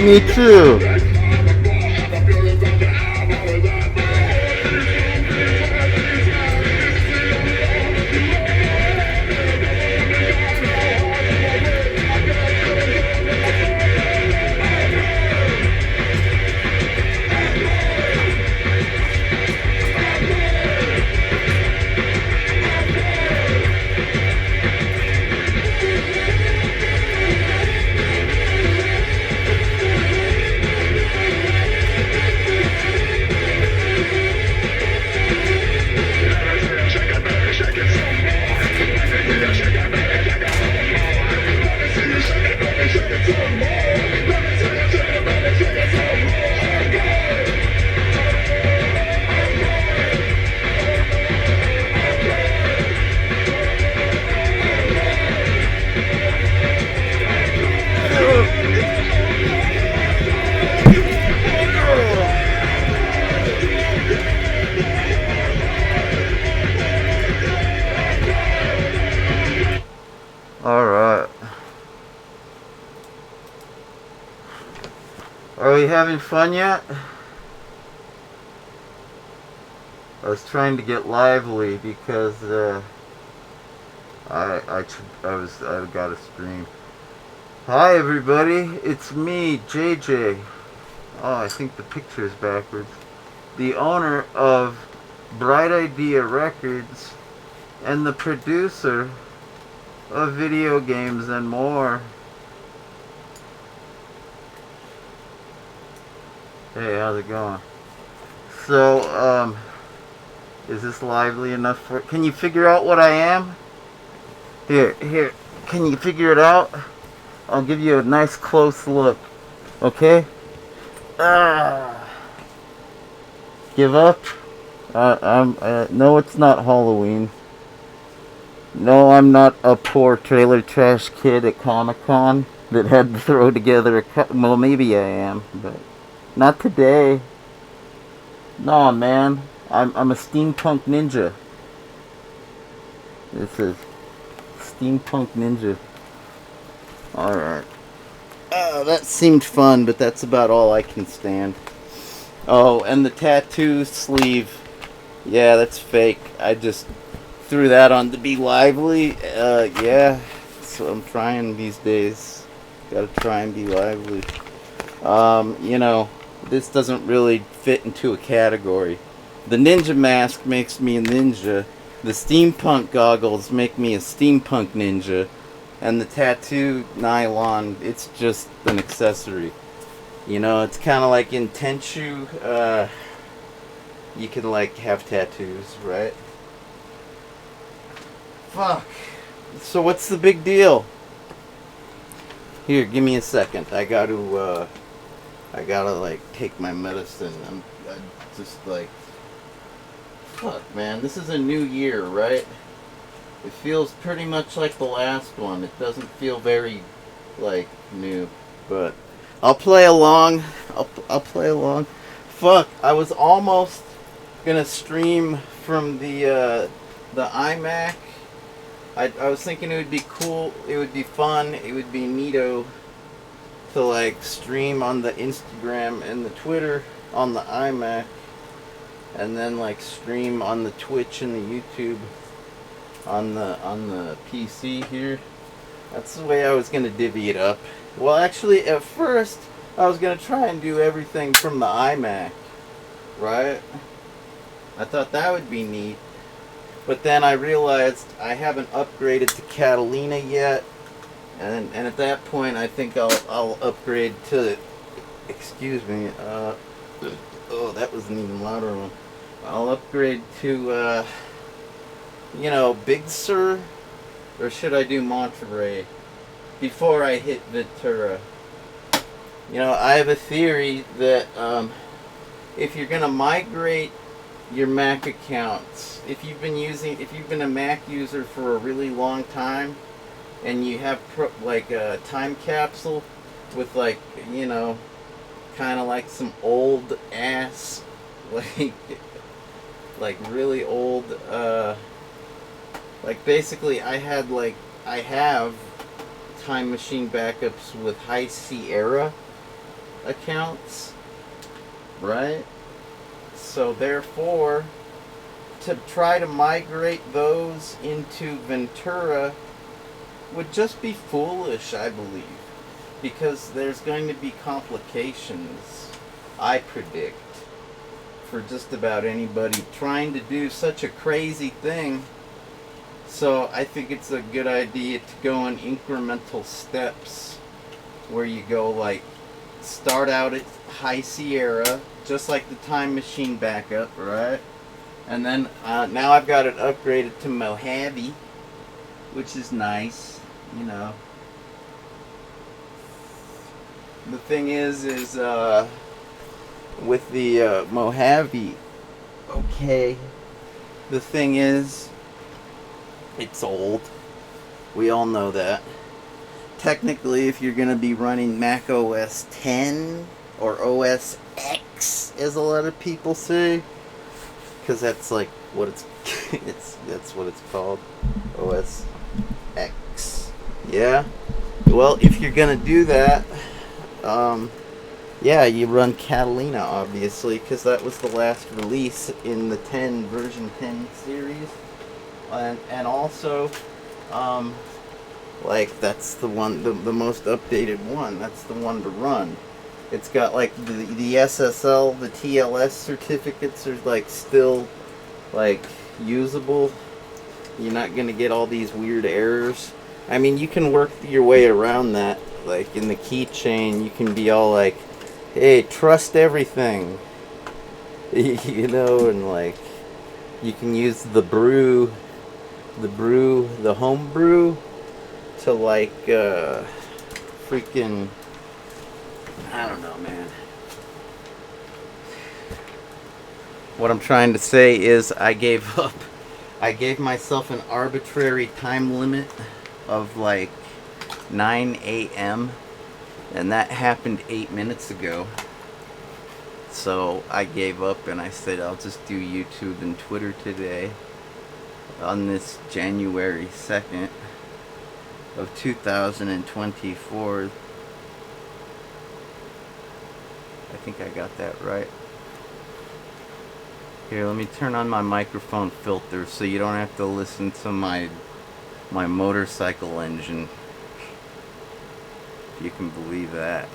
Me too. Alright. Are we having fun yet? I was trying to get lively because I got a stream. Hi everybody, it's me, JJ. Oh, I think the picture is backwards. The owner of Bright Idea Records and the producer of video games and more. Hey, how's it going? So, is this lively enough for... Can you figure out what I am? Here. Can you figure it out? I'll give you a nice close look. Okay? Give up? No, it's not Halloween. No, I'm not a poor trailer trash kid at Comic-Con that had to throw together a... Well, maybe I am, but... Not today. No, man. I'm a steampunk ninja. This is steampunk ninja. Alright. That seemed fun, but that's about all I can stand. Oh, and the tattoo sleeve. Yeah, that's fake. I just threw that on to be lively. Yeah. So I'm trying these days. Gotta try and be lively. You know, this doesn't really fit into a category. The ninja mask makes me a ninja. The steampunk goggles make me a steampunk ninja. And the tattoo nylon, it's just an accessory. You know, it's kind of like in Tenchu, you can like have tattoos, right? Fuck. So what's the big deal? Here, give me a second. I gotta like take my medicine. I'm just like, fuck, man. This is a new year, right? It feels pretty much like the last one. It doesn't feel very, like, new. But I'll play along. I'll play along. Fuck, I was almost gonna stream from the iMac. I was thinking it would be cool. It would be fun. It would be neato to, like, stream on the Instagram and the Twitter on the iMac. And then, like, stream on the Twitch and the YouTube on the PC here. That's the way I was gonna divvy it up. Well, actually, at first I was gonna try and do everything from the iMac, right? I thought that would be neat, but then I realized I haven't upgraded to Catalina yet, and at that point I think I'll upgrade to. Excuse me. Oh, that was an even louder one. I'll upgrade to. You know, Big Sur, or should I do Monterey before I hit Ventura? You know, I have a theory that if you're gonna migrate your Mac accounts, if you've been a Mac user for a really long time, and you have like a time capsule with, like, you know, kind of like some old ass, like really old, like basically I have Time Machine backups with High Sierra, accounts, right? So therefore, to try to migrate those into Ventura would just be foolish, I believe, because there's going to be complications, I predict, for just about anybody trying to do such a crazy thing. So I think it's a good idea to go in incremental steps where you go like start out at High Sierra, just like the Time Machine backup, right? And then now I've got it upgraded to Mojave, which is nice, you know. The thing is with the Mojave, okay. The thing is, it's old. We all know that. Technically, if you're going to be running Mac OS 10 or OS X, as a lot of people say, because that's like what it's, that's what it's called, OS X. Yeah. Well, if you're going to do that, yeah, you run Catalina, obviously, because that was the last release in the version 10 series. And also, like, that's the one, the most updated one. That's the one to run. It's got, like, the SSL, the TLS certificates are, like, still, like, usable. You're not going to get all these weird errors. I mean, you can work your way around that. Like, in the keychain, you can be all like, hey, trust everything. You know, and, like, you can use the home brew to, like, freaking, I don't know, man. What I'm trying to say is I gave up. I gave myself an arbitrary time limit of, like, 9 a.m. and that happened 8 minutes ago. So I gave up and I said I'll just do YouTube and Twitter today on this January 2nd of 2024. I think I got that right. Here, let me turn on my microphone filter so you don't have to listen to my motorcycle engine. If you can believe that.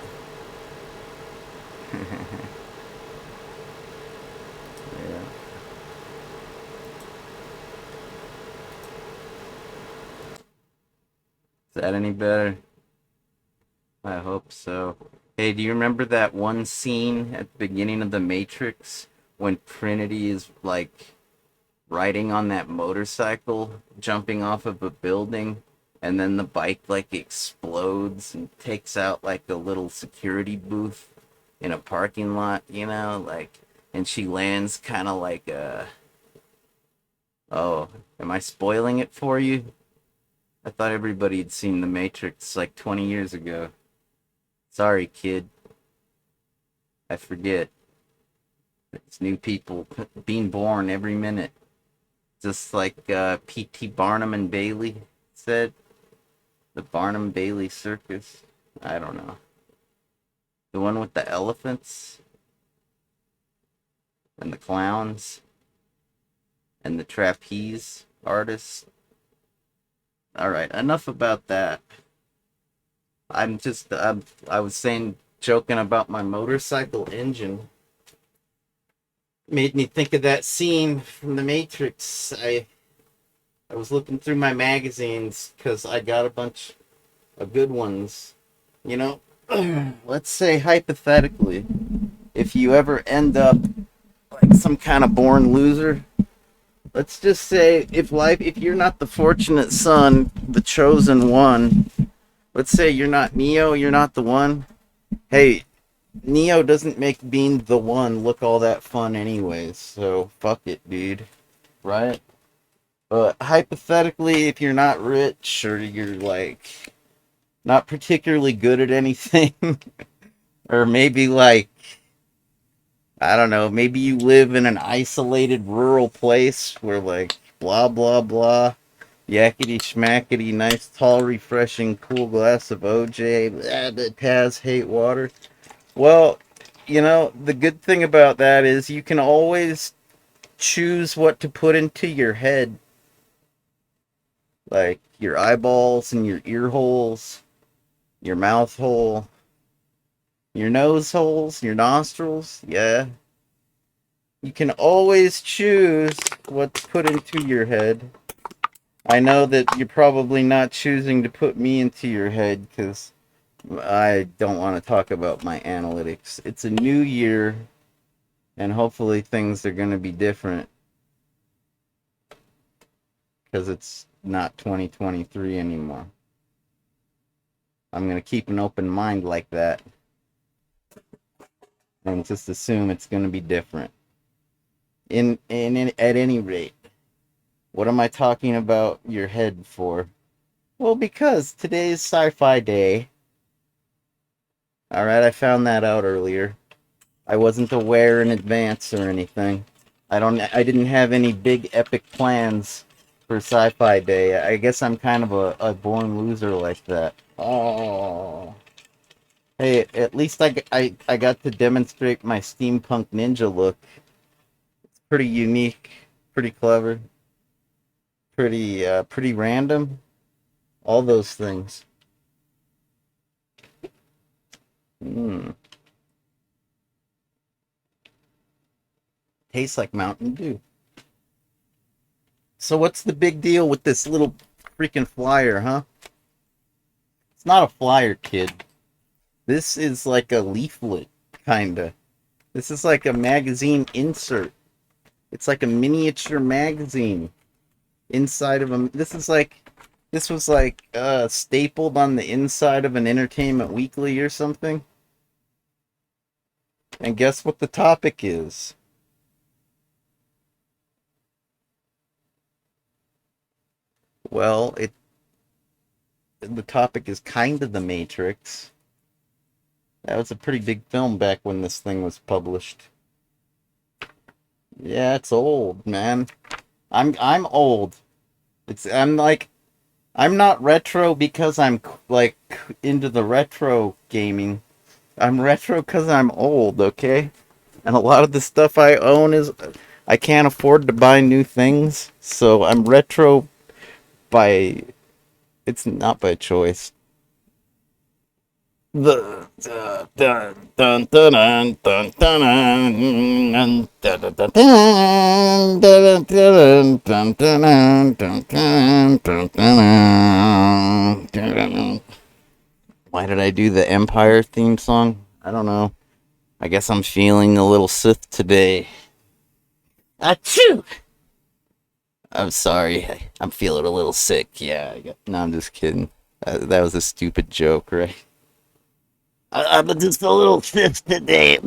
Yeah. Is that any better? I hope so. Hey, do you remember that one scene at the beginning of The Matrix when Trinity is, like, riding on that motorcycle, jumping off of a building, and then the bike, like, explodes and takes out, like, a little security booth in a parking lot, you know, like, and she lands kind of like a... Oh, am I spoiling it for you? I thought everybody had seen The Matrix like 20 years ago. Sorry, kid. I forget. It's new people being born every minute. Just like P.T. Barnum and Bailey said. The Barnum Bailey Circus. I don't know. The one with the elephants. And the clowns. And the trapeze artists. Alright, enough about that. I was saying, joking about my motorcycle engine. Made me think of that scene from The Matrix. I was looking through my magazines because I got a bunch of good ones. You know, let's say hypothetically, if you ever end up like some kind of born loser, let's just say if you're not the fortunate son, the chosen one, let's say you're not Neo, you're not the one. Hey, Neo doesn't make being the one look all that fun anyways, so fuck it, dude. Right? But hypothetically, if you're not rich or you're like not particularly good at anything, or maybe like, I don't know, maybe you live in an isolated rural place where like blah blah blah, yakety schmackety, nice tall refreshing cool glass of OJ, blah, but Taz hate water. Well, the good thing about that is you can always choose what to put into your head, like your eyeballs and your ear holes, your mouth hole, your nose holes, your nostrils. Yeah. You can always choose what to put into your head. I know that you're probably not choosing to put me into your head because I don't want to talk about my analytics. It's a new year, and hopefully things are going to be different because it's not 2023 anymore. I'm going to keep an open mind like that and just assume it's going to be different. At any rate, what am I talking about your head for? Well, because today's sci-fi day. All right, I found that out earlier. I wasn't aware in advance or anything. I didn't have any big epic plans for sci-fi day. I guess I'm kind of a born loser like that. Oh. Hey, at least I got to demonstrate my steampunk ninja look. It's pretty unique, pretty clever, pretty random. All those things. Mm. Tastes like Mountain Dew. So what's the big deal with this little freaking flyer, huh? It's not a flyer, kid. This is like a leaflet, kinda. This is like a magazine insert. It's like a miniature magazine inside of a. This was like stapled on the inside of an Entertainment Weekly or something. And guess what the topic is? Well, the topic is kind of the Matrix. That was a pretty big film back when this thing was published. Yeah, it's old, man. I'm old. I'm not retro because I'm like into the retro gaming. I'm retro because I'm old, okay? And a lot of the stuff I own is I can't afford to buy new things, so I'm retro by it's not by choice. The dun dun dun dun dun dun dun dun dun. Why did I do the Empire theme song? I don't know. I guess I'm feeling a little Sith today. Achoo! I'm sorry. I'm feeling a little sick. Yeah. No, I'm just kidding. That was a stupid joke, right? I'm just a little Sith today.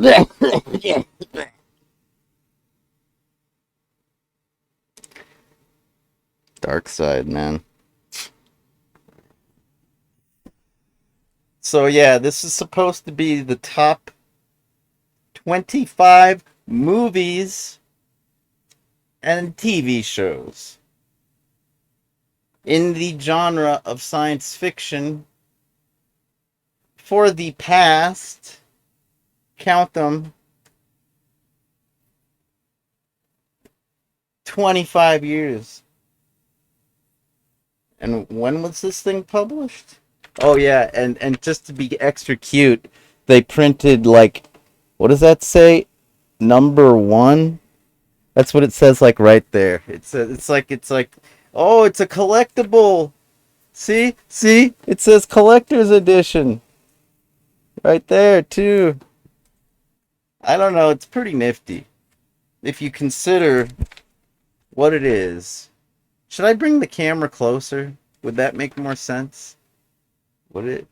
Dark side, man. So yeah, this is supposed to be the top 25 movies and TV shows in the genre of science fiction for the past, count them, 25 years. And when was this thing published? Oh yeah, and just to be extra cute, they printed like, what does that say? Number one. That's what it says, like right there. It's like, oh, it's a collectible. See, it says collector's edition right there too. I don't know. It's pretty nifty if you consider what it is. Should I bring the camera closer? Would that make more sense? Would it?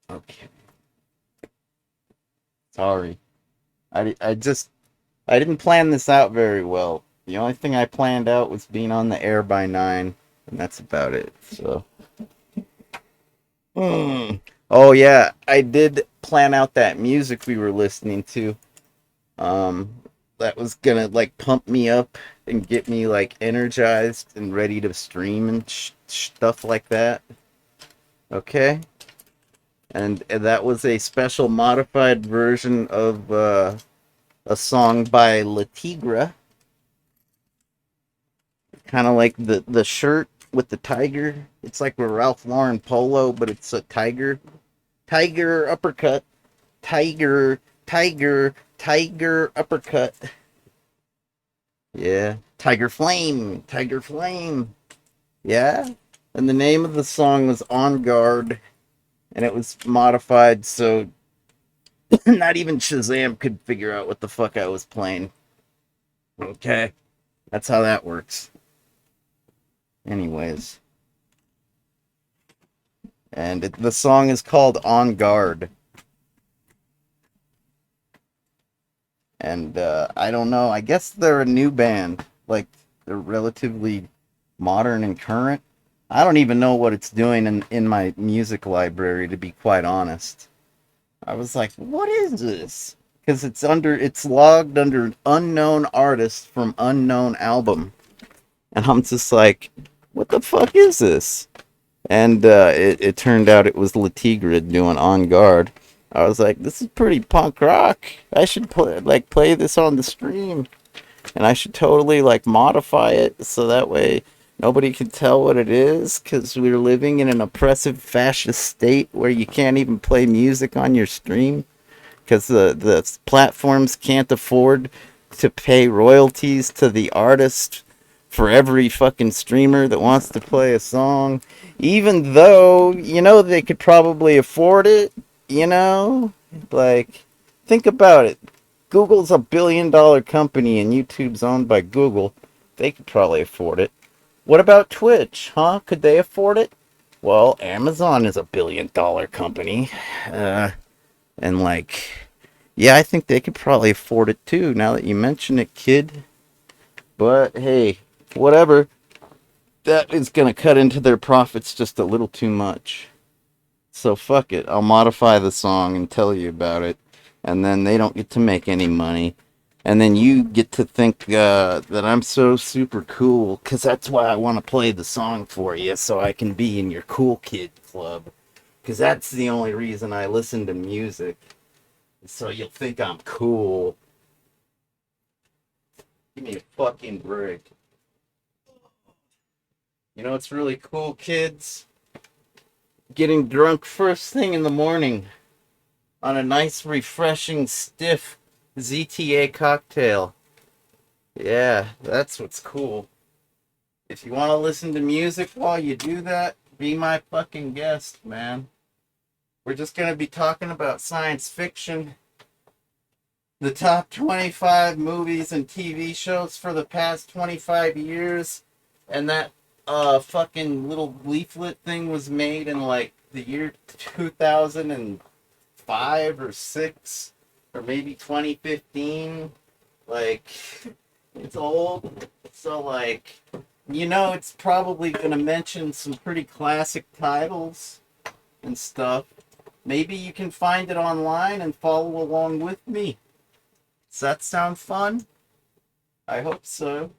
Okay. Sorry. I didn't plan this out very well. The only thing I planned out was being on the air by 9, and that's about it. So. Oh yeah, I did plan out that music we were listening to. Um, that was gonna like pump me up and get me like energized and ready to stream and stuff like that. Okay. And that was a special modified version of a song by La Tigra, kind of like the shirt with the tiger. It's like a Ralph Lauren polo, but it's a tiger uppercut, tiger uppercut. Yeah, tiger flame. Yeah, and the name of the song was On Guard, and it was modified so not even Shazam could figure out what the fuck I was playing. Okay, that's how that works. Anyways, and the song is called On Guard. And I don't know. I guess they're a new band. Like they're relatively modern and current. I don't even know what it's doing in my music library, to be quite honest. I was like, what is this? Because it's logged under unknown artist from unknown album, and I'm just like, what the fuck is this? And it turned out it was Latigra doing On Guard. I was like, this is pretty punk rock. I should play this on the stream, and I should totally like modify it so that way nobody can tell what it is, because we're living in an oppressive fascist state where you can't even play music on your stream because the platforms can't afford to pay royalties to the artist for every fucking streamer that wants to play a song, even though they could probably afford it. Like, think about it. Google's $1 billion company and YouTube's owned by Google. They could probably afford it. What about Twitch, huh? Could they afford it? Well, Amazon is $1 billion company. And like, yeah, I think they could probably afford it too, now that you mention it, kid. But hey, whatever. That is gonna cut into their profits just a little too much. So fuck it. I'll modify the song and tell you about it. And then they don't get to make any money. And then you get to think that I'm so super cool, because that's why I want to play the song for you, so I can be in your cool kid club. Because that's the only reason I listen to music. So you'll think I'm cool. Give me a fucking break. You know what's really cool, kids? Getting drunk first thing in the morning on a nice, refreshing, stiff ZTA cocktail. Yeah, that's what's cool. If you want to listen to music while you do that, be my fucking guest, man. We're just going to be talking about science fiction, the top 25 movies and TV shows for the past 25 years, and that fucking little leaflet thing was made in like the year 2005 or 6 or maybe 2015. Like, it's old. So like, it's probably going to mention some pretty classic titles and stuff. Maybe you can find it online and follow along with me. Does that sound fun? I hope so.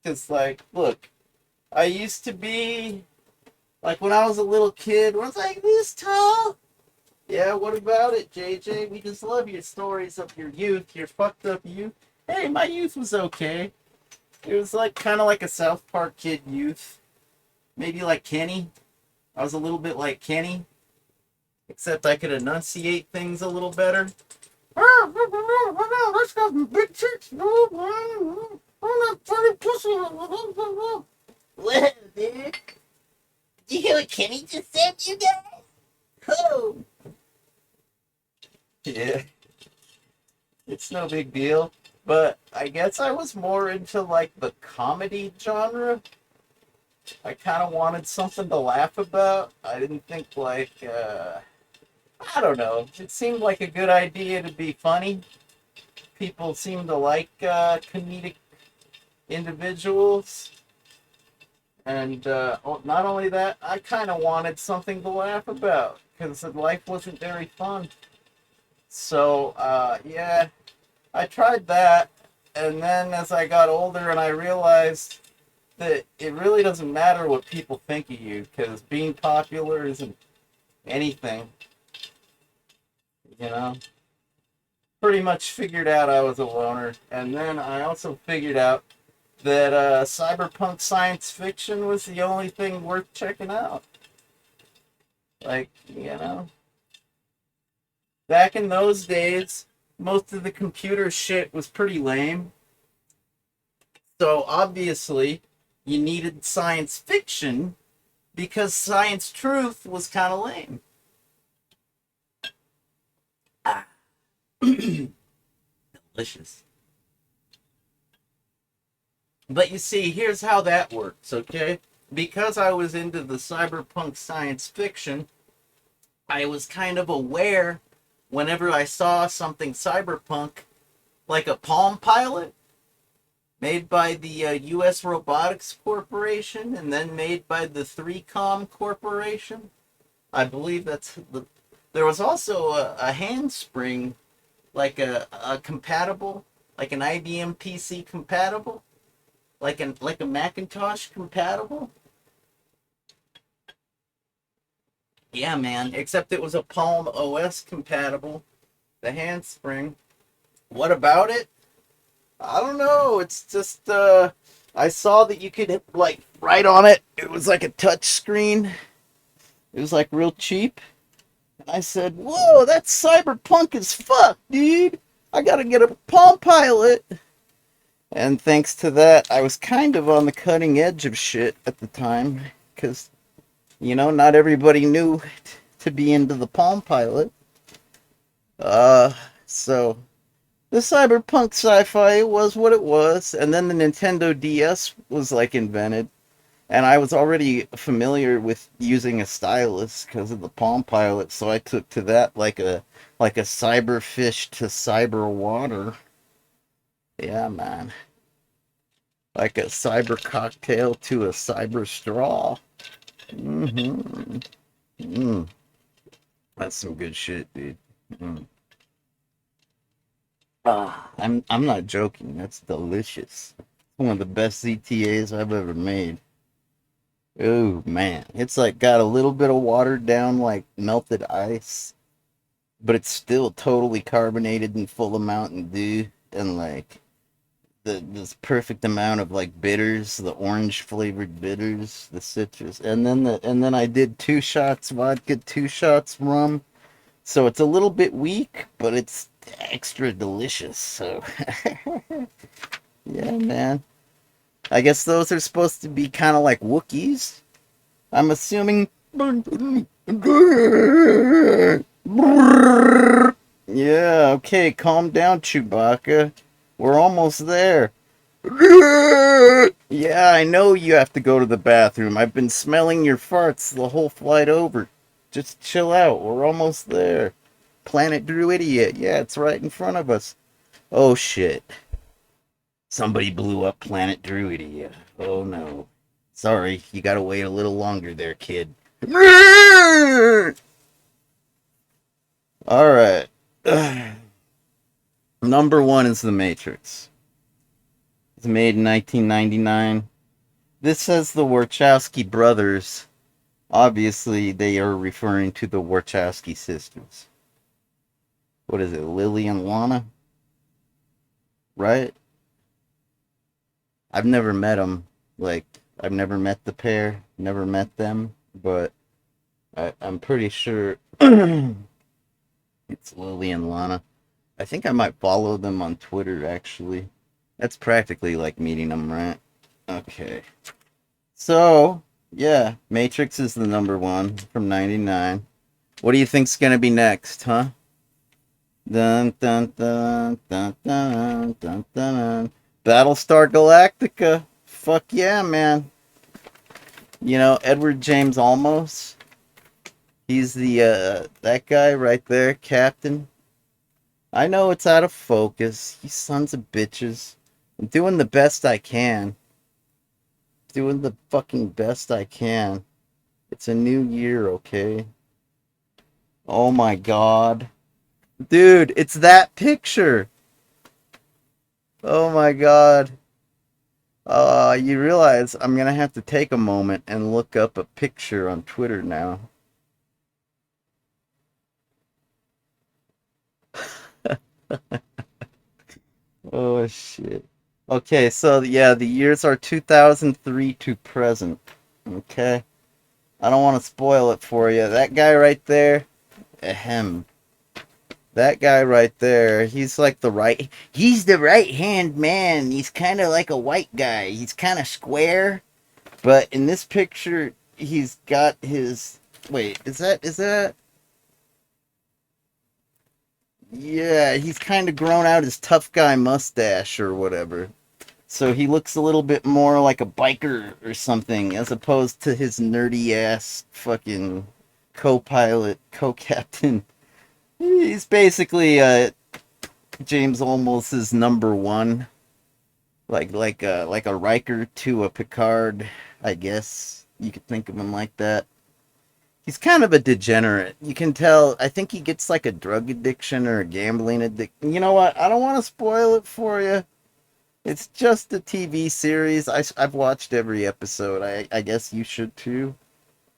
Because, like, look, I used to be, like, when I was a little kid, I was like, this tall. Yeah, what about it, JJ? We just love your stories of your youth, your fucked up youth. Hey, my youth was okay. It was, like, kind of like a South Park kid youth. Maybe like Kenny. I was a little bit like Kenny. Except I could enunciate things a little better. Let's go, big chicks. I'm pretty pussy. What, dude? Did you hear what Kenny just said, you guys? Oh. Yeah, it's no big deal. But I guess I was more into like the comedy genre. I kind of wanted something to laugh about. I didn't think like, I don't know. It seemed like a good idea to be funny. People seem to like comedic individuals. And not only that, I kind of wanted something to laugh about because life wasn't very fun. So, yeah, I tried that. And then as I got older and I realized that it really doesn't matter what people think of you because being popular isn't anything. You know, pretty much figured out I was a loner, and then I also figured out that cyberpunk science fiction was the only thing worth checking out. Like, back in those days, most of the computer shit was pretty lame. So obviously, you needed science fiction because science truth was kind of lame. Ah, delicious. But you see, here's how that works, okay? Because I was into the cyberpunk science fiction, I was kind of aware whenever I saw something cyberpunk, like a Palm Pilot, made by the U.S. Robotics Corporation, and then made by the 3Com Corporation. I believe that's the. There was also a handspring, like a compatible, like an IBM PC compatible, like a Macintosh compatible. Yeah, man. Except it was a Palm OS compatible. The handspring. What about it? I don't know. It's just I saw that you could like write on it. It was like a touch screen. It was like real cheap. And I said, "Whoa, that's cyberpunk as fuck, dude. I gotta get a Palm Pilot." And thanks to that, I was kind of on the cutting edge of shit at the time, because not everybody knew to be into the Palm Pilot. So the cyberpunk sci-fi was what it was, and then the Nintendo DS was like invented, and I was already familiar with using a stylus because of the Palm Pilot, so I took to that like a cyber fish to cyber water. Yeah, man. Like a cyber cocktail to a cyber straw. Mm-hmm. Mm. That's some good shit, dude. Mm. I'm not joking. That's delicious. One of the best CTAs I've ever made. Oh man, it's like got a little bit of watered down like melted ice, but it's still totally carbonated and full of Mountain Dew and like this perfect amount of like bitters, the orange flavored bitters, the citrus, and then I did 2 shots vodka, 2 shots rum, so it's a little bit weak, but it's extra delicious. So yeah, man. I guess those are supposed to be kind of like Wookiees. I'm assuming. Yeah, okay, calm down, Chewbacca. We're almost there. Yeah, I know you have to go to the bathroom. I've been smelling your farts the whole flight over. Just chill out. We're almost there. Planet Druidia. Yeah, it's right in front of us. Oh shit. Somebody blew up Planet Druidia. Oh no. Sorry, you gotta wait a little longer there, kid. Alright. Number one is The Matrix. It's made in 1999. This says the Wachowski brothers. Obviously, they are referring to the Wachowski sisters. What is it, Lily and Lana? Right? I've never met them. Like, I've never met the pair. Never met them. But I'm pretty sure it's Lily and Lana. I think I might follow them on Twitter, actually. That's practically like meeting them, right? Okay. So, yeah, Matrix is the number one from 99. What do you think's gonna be next, huh? Dun dun dun dun dun dun dun. Battlestar Galactica. Fuck yeah, man. Edward James Olmos. He's the that guy right there, Captain. I know it's out of focus. You sons of bitches. I'm doing the best I can. Doing the fucking best I can. It's a new year, okay? Oh my god. Dude, it's that picture. Oh my god. You realize I'm gonna have to take a moment and look up a picture on Twitter now. Oh shit. Okay, so yeah, the years are 2003 to present. Okay. I don't want to spoil it for you. That guy right there, ahem. That guy right there, he's the right hand man. He's kind of like a white guy. He's kind of square, but in this picture, he's got his, wait, is that, yeah, he's kind of grown out his tough guy mustache or whatever. So he looks a little bit more like a biker or something, as opposed to his nerdy ass fucking co-pilot, co-captain. He's basically James Olmos's number one, like a Riker to a Picard, I guess you could think of him like that. He's kind of a degenerate. You can tell. I think he gets like a drug addiction or a gambling addiction. You know what? I don't want to spoil it for you. It's just a TV series. I've watched every episode. I guess you should too.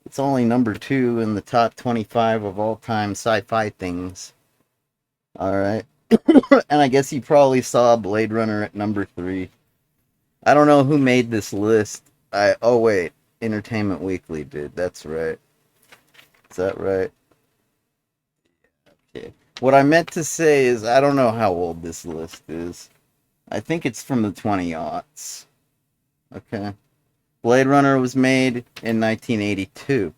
It's only number two in the top 25 of all time sci-fi things. All right. And I guess you probably saw Blade Runner at number three. I don't know who made this list. Oh wait, Entertainment Weekly did. That's right. Is that right? Okay. What I meant to say is I don't know how old this list is. I think it's from the 20 aughts. Okay. Blade Runner was made in 1982.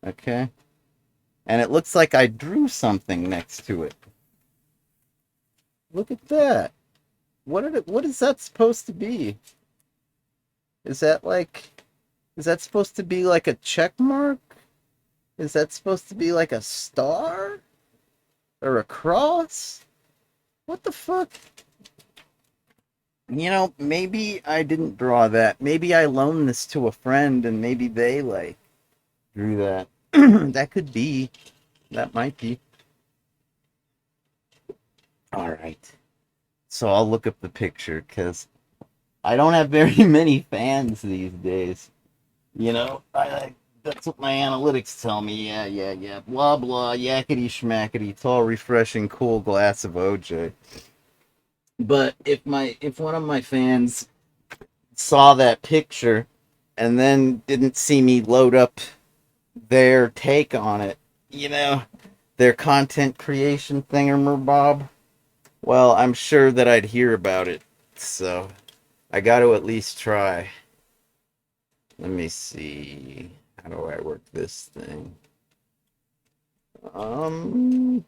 Okay. And it looks like I drew something next to it. Look at that. What is that supposed to be? Is that like is that supposed to be like a check mark? Is that supposed to be like a star? Or a cross? What the fuck? Maybe I didn't draw that. Maybe I loaned this to a friend and maybe they like drew that. That could be. That might be. All right. So I'll look up the picture because I don't have very many fans these days. That's what my analytics tell me. Yeah, yeah, yeah. Blah blah. Yakety schmackety. It's all refreshing, cool glass of OJ. But if one of my fans saw that picture and then didn't see me load up their take on it, you know, their content creation thingammerbob, well, I'm sure that I'd hear about it. So I got to at least try. Let me see. How do I work this thing? Um.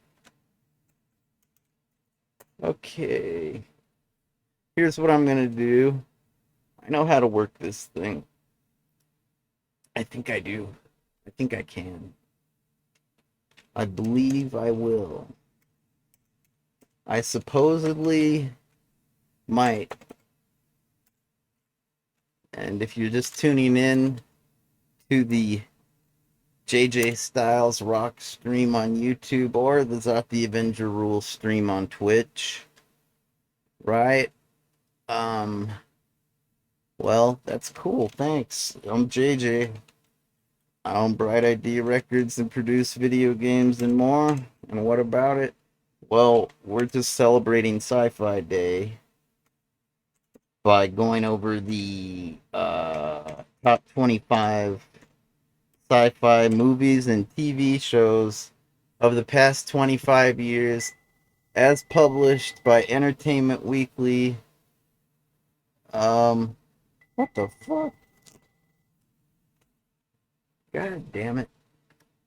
Okay. Here's what I'm gonna do. I know how to work this thing. I think I do. I think I can. I believe I will. I supposedly might. And if you're just tuning in to the JJ Styles Rock stream on YouTube or the Zot the Avenger Rules stream on Twitch, right? Um, well, that's cool. Thanks. I'm JJ. I own Bright Idea Records and produce video games and more. And what about it? Well, we're just celebrating Sci-Fi Day by going over the top 25 sci-fi movies and TV shows of the past 25 years as published by Entertainment Weekly. What the fuck? God damn it.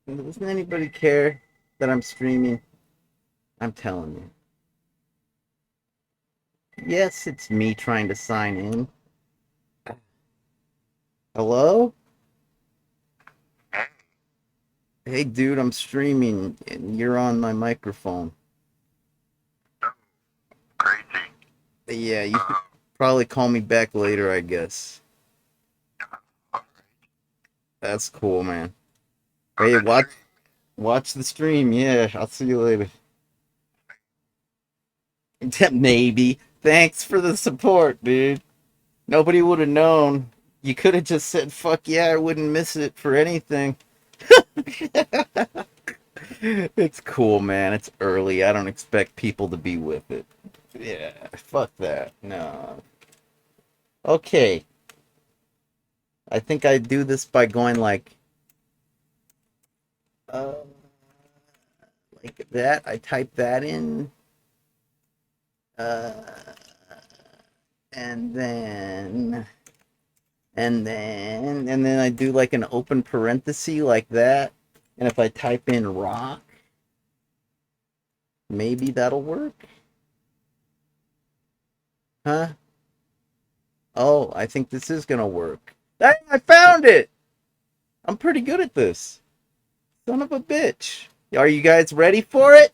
Doesn't anybody care that I'm streaming? I'm telling you. Yes, it's me trying to sign in. Hello? Hey, dude, I'm streaming and you're on my microphone. Crazy. Yeah, you could probably call me back later, I guess. That's cool, man. Hey, watch the stream. Yeah, I'll see you later. Maybe. Thanks for the support, dude. Nobody would have known. You could have just said, fuck yeah, I wouldn't miss it for anything. It's cool, man. It's early. I don't expect people to be with it. Yeah, fuck that. No. Okay. I think I do this by going uh, like that. I type that in, uh, and then I do like an open parenthesis like that. And if I type in rock, maybe that'll work. Huh? Oh, I think this is gonna work. Hey, I found it! I'm pretty good at this. Son of a bitch. Are you guys ready for it?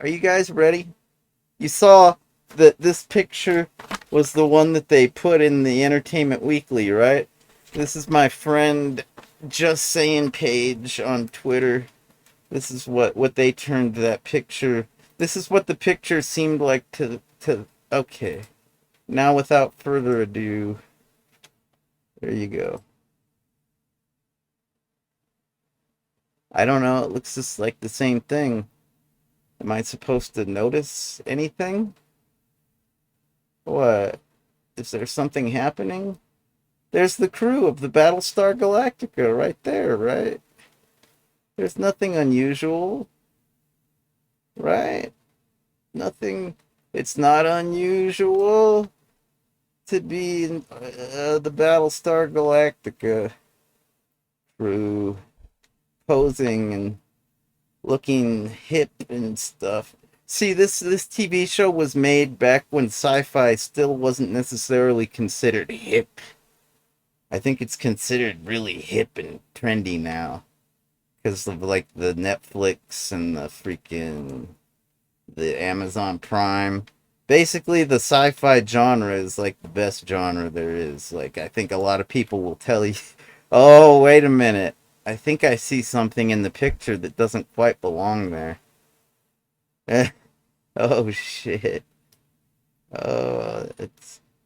Are you guys ready? You saw that this picture was the one that they put in the Entertainment Weekly, right? This is my friend Just Saying page on Twitter. This is what they turned that picture. This is what the picture seemed like to okay. Now without further ado, there you go. I don't know, it looks just like the same thing. Am I supposed to notice anything? What? Is there something happening? There's the crew of the Battlestar Galactica right there, right? There's nothing unusual, right? Nothing. It's not unusual to be in the Battlestar Galactica crew posing and looking hip and stuff. See, this TV show was made back when sci-fi still wasn't necessarily considered hip. I think it's considered really hip and trendy now because of like the Netflix and the Amazon Prime. Basically, the sci-fi genre is like the best genre there is. Like I think a lot of people will tell you, "Oh, wait a minute. I think I see something in the picture that doesn't quite belong there." Oh shit.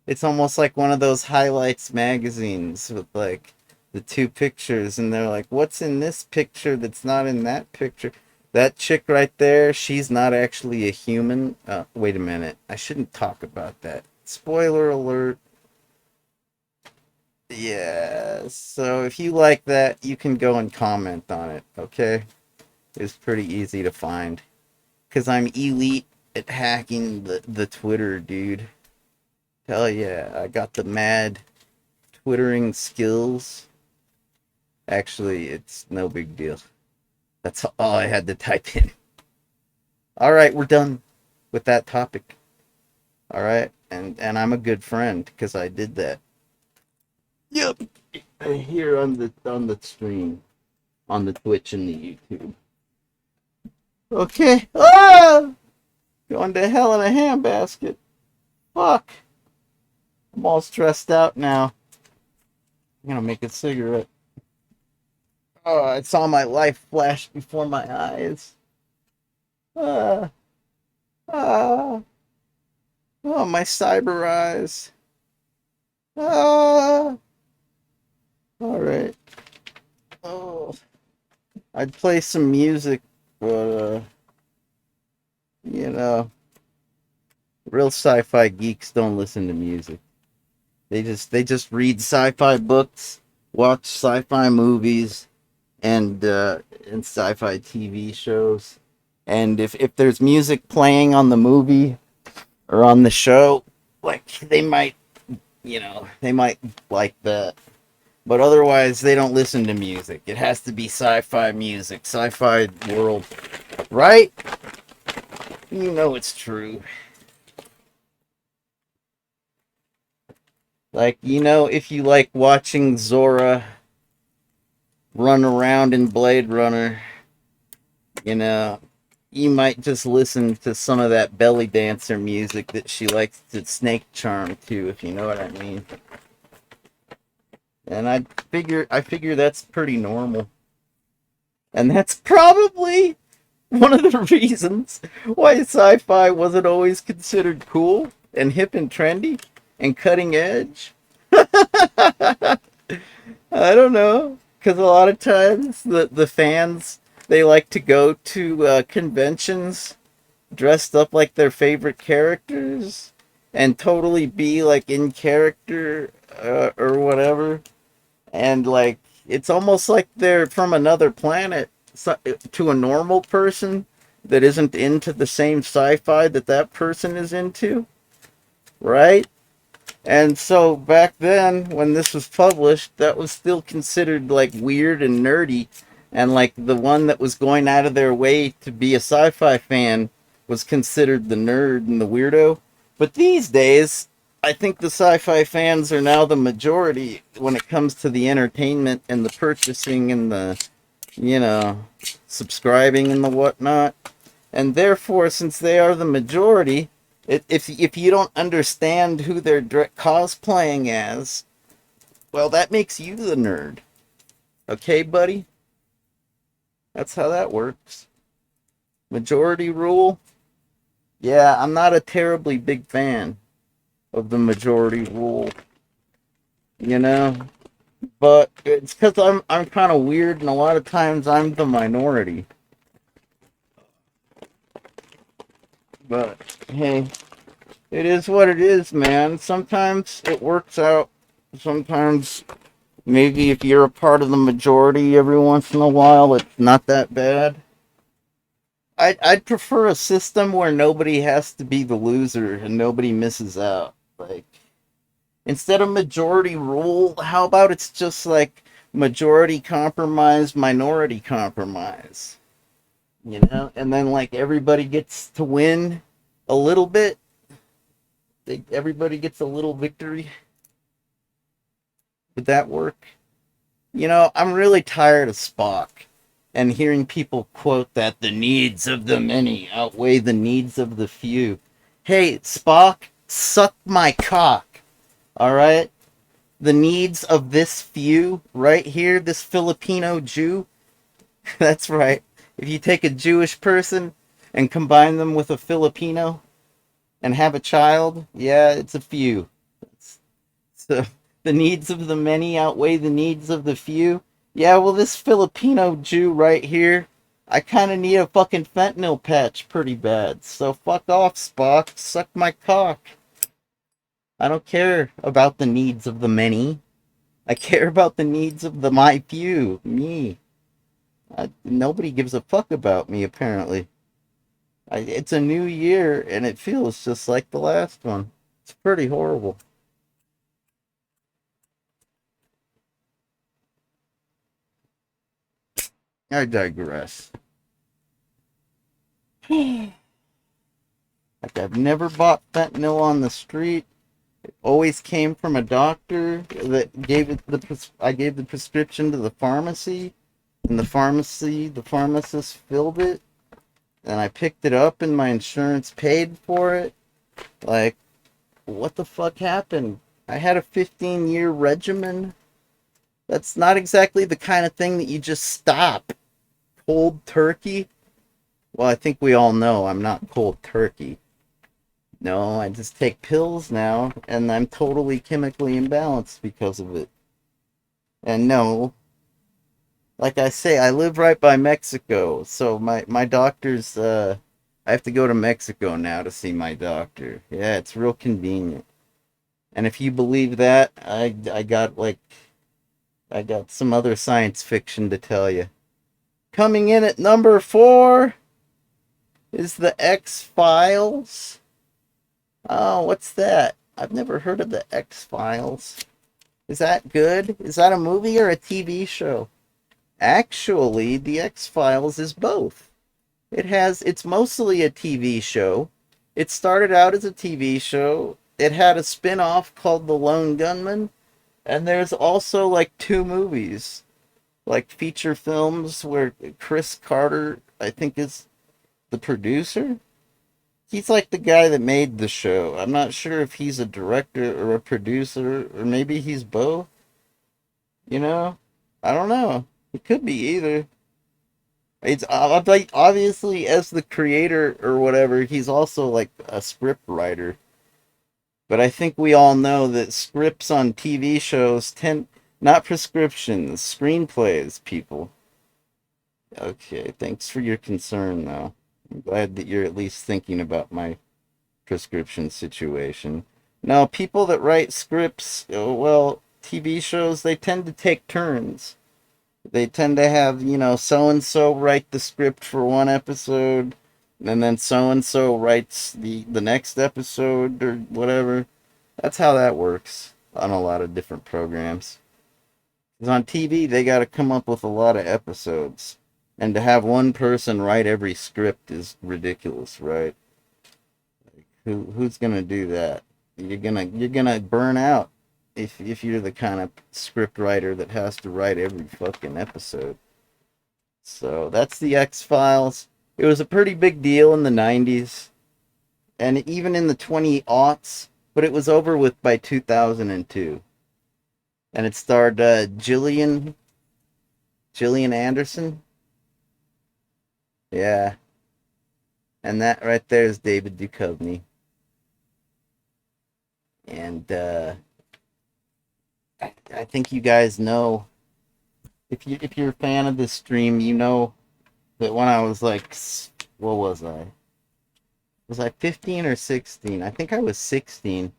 It's almost like one of those highlights magazines with like the two pictures and they're like, "What's in this picture that's not in that picture?" That chick right there, she's not actually a human. Wait a minute. I shouldn't talk about that. Spoiler alert. Yeah. So if you like that, you can go and comment on it, okay? It's pretty easy to find. Because I'm elite at hacking the Twitter, dude. Hell yeah, I got the mad twittering skills. Actually, it's no big deal. That's all I had to type in. Alright, we're done with that topic. Alright? And I'm a good friend because I did that. Yep. Here on the stream. On the Twitch and the YouTube. Okay. Ah! Going to hell in a handbasket. Fuck. I'm all stressed out now. I'm gonna make a cigarette. Oh, I saw my life flash before my eyes. Ah, ah, oh, my cyber eyes. Ah, all right. Oh, I'd play some music, but you know, real sci-fi geeks don't listen to music. They just read sci-fi books, watch sci-fi movies, and sci-fi TV shows. And if there's music playing on the movie or on the show, like they might like that. But otherwise, they don't listen to music. It has to be sci-fi music, sci-fi world, right? You know it's true. Like, if you like watching Zora run around in Blade Runner, you know, you might just listen to some of that belly dancer music that she likes to snake charm to, if you know what I mean. And I figure that's pretty normal. And that's probably one of the reasons why sci-fi wasn't always considered cool and hip and trendy and cutting edge. I don't know, because a lot of times the fans They like to go to conventions dressed up like their favorite characters and totally be like in character or whatever. And like, it's almost like they're from another planet to a normal person that isn't into the same sci-fi that that person is into, right? And so back then, when this was published, that was still considered like weird and nerdy. And like the one that was going out of their way to be a sci fi fan was considered the nerd and the weirdo. But these days, I think the sci fi fans are now the majority when it comes to the entertainment and the purchasing and the, you know, subscribing and the whatnot. And therefore, since they are the majority, if you don't understand who they're cosplaying as, well, that makes you the nerd. Okay, buddy? That's how that works. Majority rule? Yeah, I'm not a terribly big fan of the majority rule, you know? But it's because I'm kind of weird, and a lot of times I'm the minority. But hey, it is what it is, man. Sometimes it works out. Sometimes maybe if you're a part of the majority every once in a while, it's not that bad. I'd prefer a system where nobody has to be the loser and nobody misses out. Like, instead of majority rule, how about it's just like majority compromise, minority compromise? You know? And then, like, everybody gets to win a little bit. Everybody gets a little victory. Would that work? You know, I'm really tired of Spock and hearing people quote that the needs of the many outweigh the needs of the few. Hey, Spock, suck my cock. All right? The needs of this few right here, this Filipino Jew, that's right. If you take a Jewish person and combine them with a Filipino and have a child, yeah, it's a few. So the needs of the many outweigh the needs of the few. Yeah, well, this Filipino Jew right here, I kind of need a fucking fentanyl patch pretty bad. So fuck off, Spock. Suck my cock. I don't care about the needs of the many. I care about the needs of the my few, me. Nobody gives a fuck about me, apparently. It's a new year, and it feels just like the last one. It's pretty horrible. I digress. Like, I've never bought fentanyl on the street. It always came from a doctor that gave it I gave the prescription to the pharmacy, and the pharmacist filled it, and I picked it up, and my insurance paid for it. Like, what the fuck happened? I had a 15-year regimen. That's not exactly the kind of thing that you just stop cold turkey. Well, I think we all know I'm not cold turkey. No, I just take pills now, and I'm totally chemically imbalanced because of it. And no, like I say, I live right by Mexico, so my doctor's, I have to go to Mexico now to see my doctor. Yeah, it's real convenient. And if you believe that, I got some other science fiction to tell you. Coming in at number 4 is the X-Files. Oh, what's that? I've never heard of the X-Files. Is that good? Is that a movie or a TV show? Actually, the X-Files is both. It's mostly a TV show. It started out as a TV show. It had a spin-off called The Lone Gunman, and there's also like 2 movies, like feature films where Chris Carter, I think, is the producer. He's like the guy that made the show. I'm not sure if he's a director or a producer, or maybe he's both. You know? I don't know. It could be either. It's like, obviously, as the creator or whatever, he's also like a script writer. But I think we all know that scripts on TV shows tend, not prescriptions, screenplays, people. Okay, thanks for your concern, though. I'm glad that you're at least thinking about my prescription situation. Now, people that write scripts, well, TV shows, they tend to take turns. They tend to have, so and so write the script for one episode, and then so and so writes the next episode or whatever. That's how that works on a lot of different programs. 'Cause on TV, they got to come up with a lot of episodes, and to have one person write every script is ridiculous, right? Who's gonna do that? You're gonna burn out if you're the kind of script writer that has to write every fucking episode. So that's the X Files. It was a pretty big deal in the '90s and even in the 20 aughts, but it was over with by 2002. And it starred Gillian Anderson. Yeah, and that right there is David Duchovny. And I think you guys know, if you're a fan of this stream, you know that when I was like, what was I? Was I 15 or 16? I think I was 16.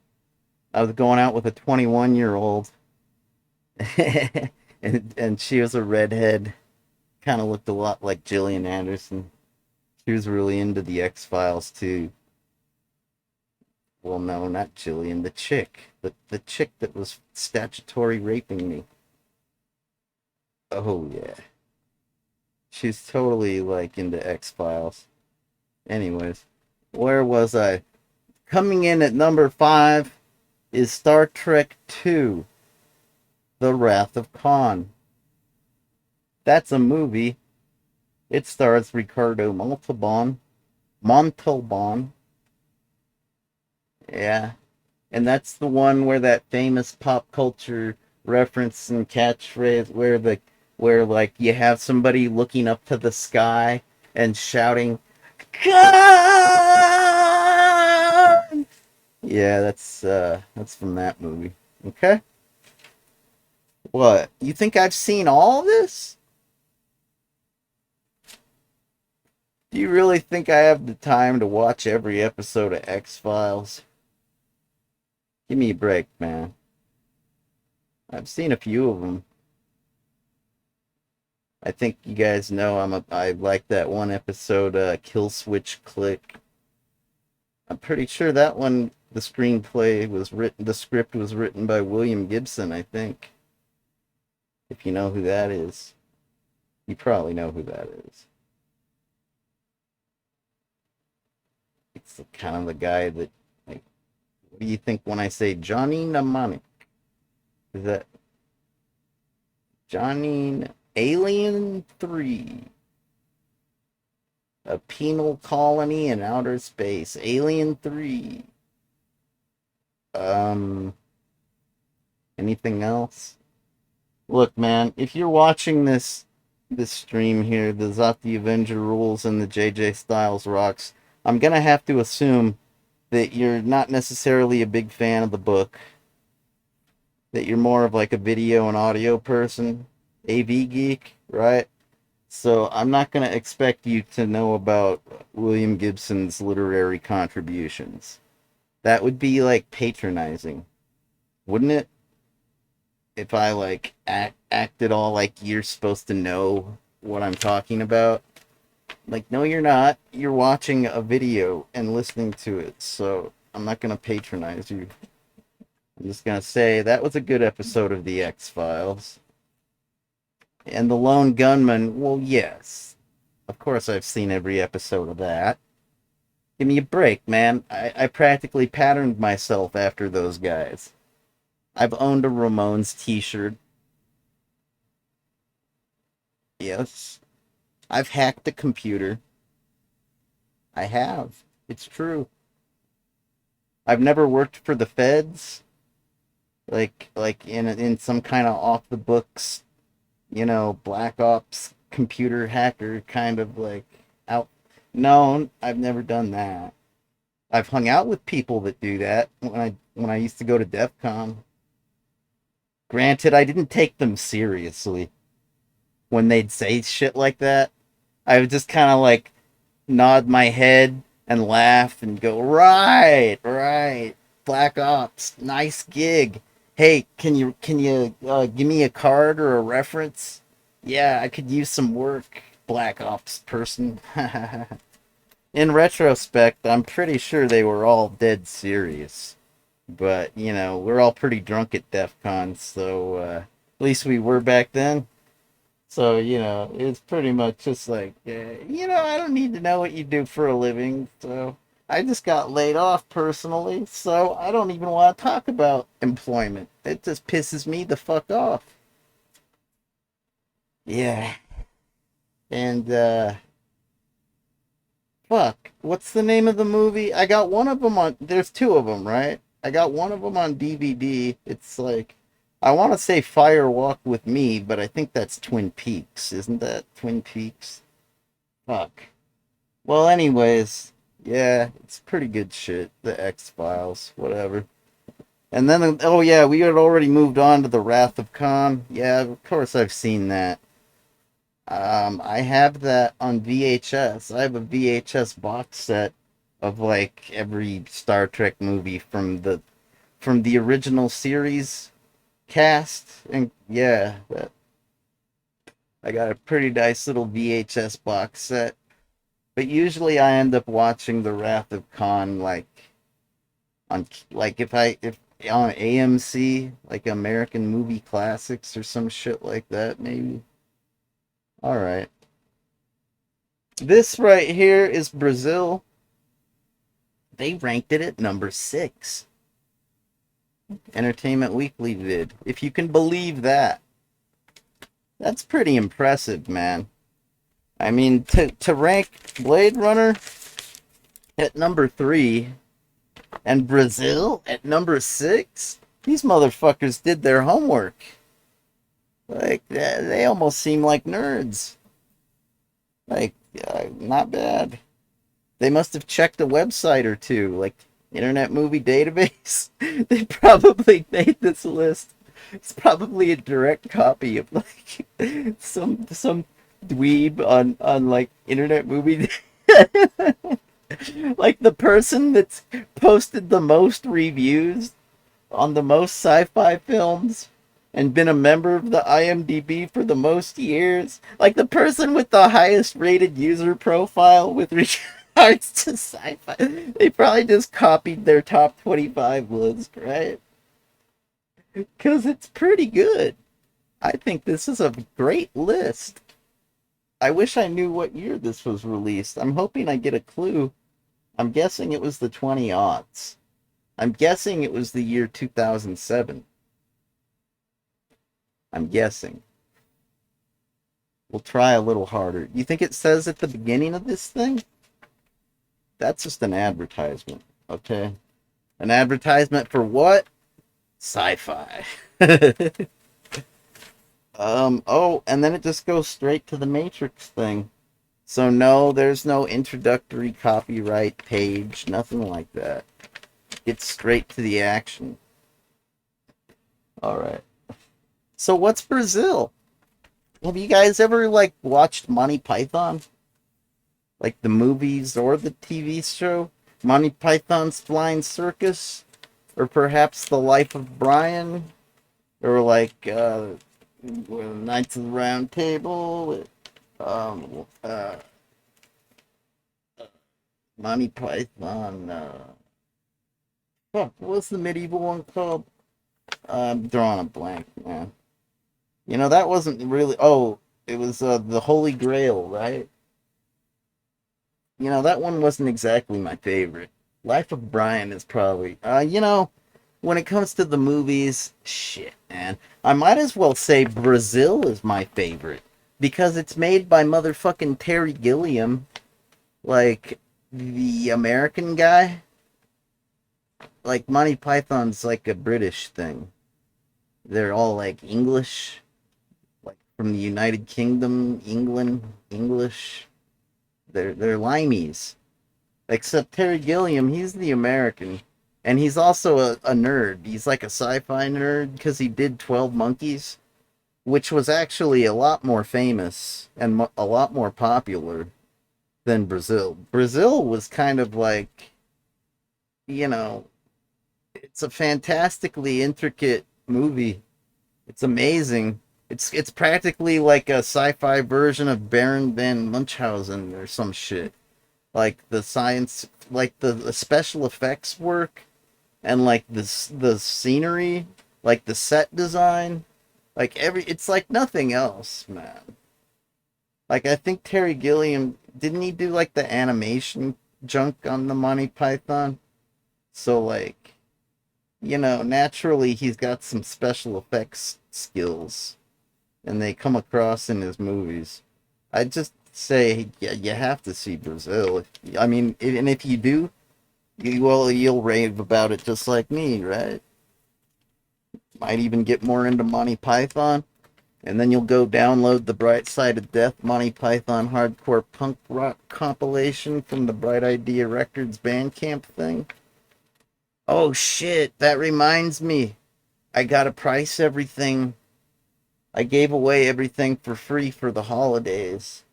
I was going out with a 21-year-old, and she was a redhead, kind of looked a lot like Gillian Anderson. She was really into the X Files too. Well, no, not Gillian, the chick, the chick that was statutory raping me. Oh yeah, she's totally like into X Files. Anyways, where was I? Coming in at number 5 is Star Trek II: The Wrath of Khan. That's a movie. It stars Ricardo Montalban. Yeah, and that's the one where that famous pop culture reference and catchphrase where like you have somebody looking up to the sky and shouting "Khan!" Yeah, that's from that movie. Okay. What? You think I've seen all this? Do you really think I have the time to watch every episode of X Files? Give me a break, man. I've seen a few of them. I think you guys know I like that one episode, Kill Switch Click. I'm pretty sure that one, the script was written by William Gibson, I think. If you know who that is, you probably know who that is. It's kind of the guy that, like, what do you think when I say Johnny Mnemonic? Is that Johnny Alien 3? A penal colony in outer space. Alien 3. Um, anything else? Look, man, if you're watching this stream here, the Zot the Avenger rules and the JJ Styles rocks, I'm gonna have to assume that you're not necessarily a big fan of the book, that you're more of like a video and audio person, AV geek, right? So I'm not going to expect you to know about William Gibson's literary contributions. That would be like patronizing, wouldn't it? If I like acted all like you're supposed to know what I'm talking about. Like, no, you're not. You're watching a video and listening to it. So I'm not going to patronize you. I'm just going to say that was a good episode of The X Files. And The Lone Gunman, well, yes. Of course, I've seen every episode of that. Give me a break, man. I practically patterned myself after those guys. I've owned a Ramones t-shirt. Yes. I've hacked a computer. I have. It's true. I've never worked for the feds, like in some kind of off the books, black ops computer hacker kind of like out. No, I've never done that. I've hung out with people that do that when I used to go to DEF CON. Granted, I didn't take them seriously when they'd say shit like that. I would just kind of like nod my head and laugh and go, right, right. Black Ops, nice gig. Hey, can you give me a card or a reference? Yeah, I could use some work, Black Ops person. In retrospect, I'm pretty sure they were all dead serious. But, we're all pretty drunk at DEF CON, so at least we were back then. So, it's pretty much just like, I don't need to know what you do for a living. So, I just got laid off personally. So, I don't even want to talk about employment. It just pisses me the fuck off. Yeah. And, fuck. What's the name of the movie? I got one of them on, there's two of them, right? I got one of them on DVD. It's like, I want to say Fire Walk with Me, but I think that's Twin Peaks. Isn't that Twin Peaks? Fuck. Well, anyways, yeah, it's pretty good shit. The X Files, whatever. And then, oh yeah, we had already moved on to the Wrath of Khan. Yeah, of course I've seen that. I have that on VHS. I have a VHS box set of like every Star Trek movie from the original series cast, and yeah, I got a pretty nice little VHS box set. But usually I end up watching The Wrath of Khan on like if on AMC, like American Movie Classics or some shit like that maybe. All right. This right here is Brazil. They ranked it at number 6. Entertainment Weekly did. If you can believe that. That's pretty impressive, man. I mean, to rank Blade Runner at number 3 and Brazil at number 6, these motherfuckers did their homework. Like, they almost seem like nerds. Like, not bad. They must have checked a website or two, like Internet Movie Database. They probably made this list. It's probably a direct copy of like some dweeb on like Internet Movie. Like the person that's posted the most reviews on the most sci-fi films and been a member of the IMDb for the most years. Like the person with the highest rated user profile with regards to sci-fi. They probably just copied their top 25 list, right? Because it's pretty good. I think this is a great list. I wish I knew what year this was released. I'm hoping I get a clue. I'm guessing it was the 20 aughts. I'm guessing it was the year 2007. I'm guessing. We'll try a little harder. You think it says at the beginning of this thing? That's just an advertisement, okay? An advertisement for what? Sci-fi. Oh, and then it just goes straight to the Matrix thing. So no, there's no introductory copyright page, nothing like that. It's straight to the action. All right. So what's Brazil? Have you guys ever like watched Monty Python? Like the movies or the TV show? Monty Python's Flying Circus? Or perhaps The Life of Brian? Or like Knights of the Round Table? Um, uh, Monty Python. Fuck, what's the medieval one called? I'm drawing a blank, man. That wasn't really. Oh, it was the Holy Grail, right? That one wasn't exactly my favorite. Life of Brian is probably. When it comes to the movies, shit, man. I might as well say Brazil is my favorite because it's made by motherfucking Terry Gilliam, like the American guy. Like Monty Python's like a British thing. They're all like English, like from the United Kingdom, England, English. They're limeys. Except Terry Gilliam, he's the American. And he's also a nerd. He's like a sci-fi nerd because he did 12 Monkeys. which was actually a lot more famous and a lot more popular than Brazil. Brazil was kind of like, you know, it's a fantastically intricate movie. It's amazing. It's practically like a sci-fi version of Baron von Munchausen or some shit. Like the science, like the special effects work, and like the scenery, like the set design, like it's like nothing else, man. Like I think Terry Gilliam didn't he do like the animation junk on the Monty Python? So like, naturally he's got some special effects skills and they come across in his movies. I just say yeah, you have to see Brazil. I mean, and if you do, you'll rave about it just like me, right? Might even get more into Monty Python, and then you'll go download the Bright Side of Death Monty Python hardcore punk rock compilation from the Bright Idea Records Bandcamp thing. Oh shit, that reminds me. I gotta price everything. I gave away everything for free for the holidays.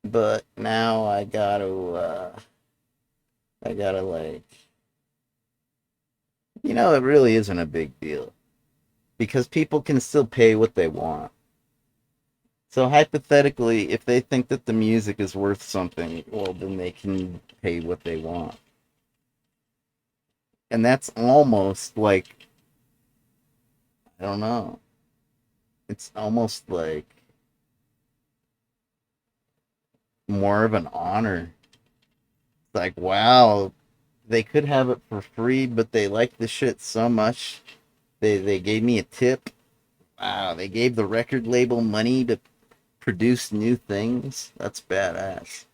But now I gotta like, it really isn't a big deal because people can still pay what they want. So hypothetically, if they think that the music is worth something, well, then they can pay what they want. And that's almost like, I don't know, it's almost like more of an honor. It's like, wow, they could have it for free, but they like the shit so much. They gave me a tip. Wow, they gave the record label money to produce new things. That's badass.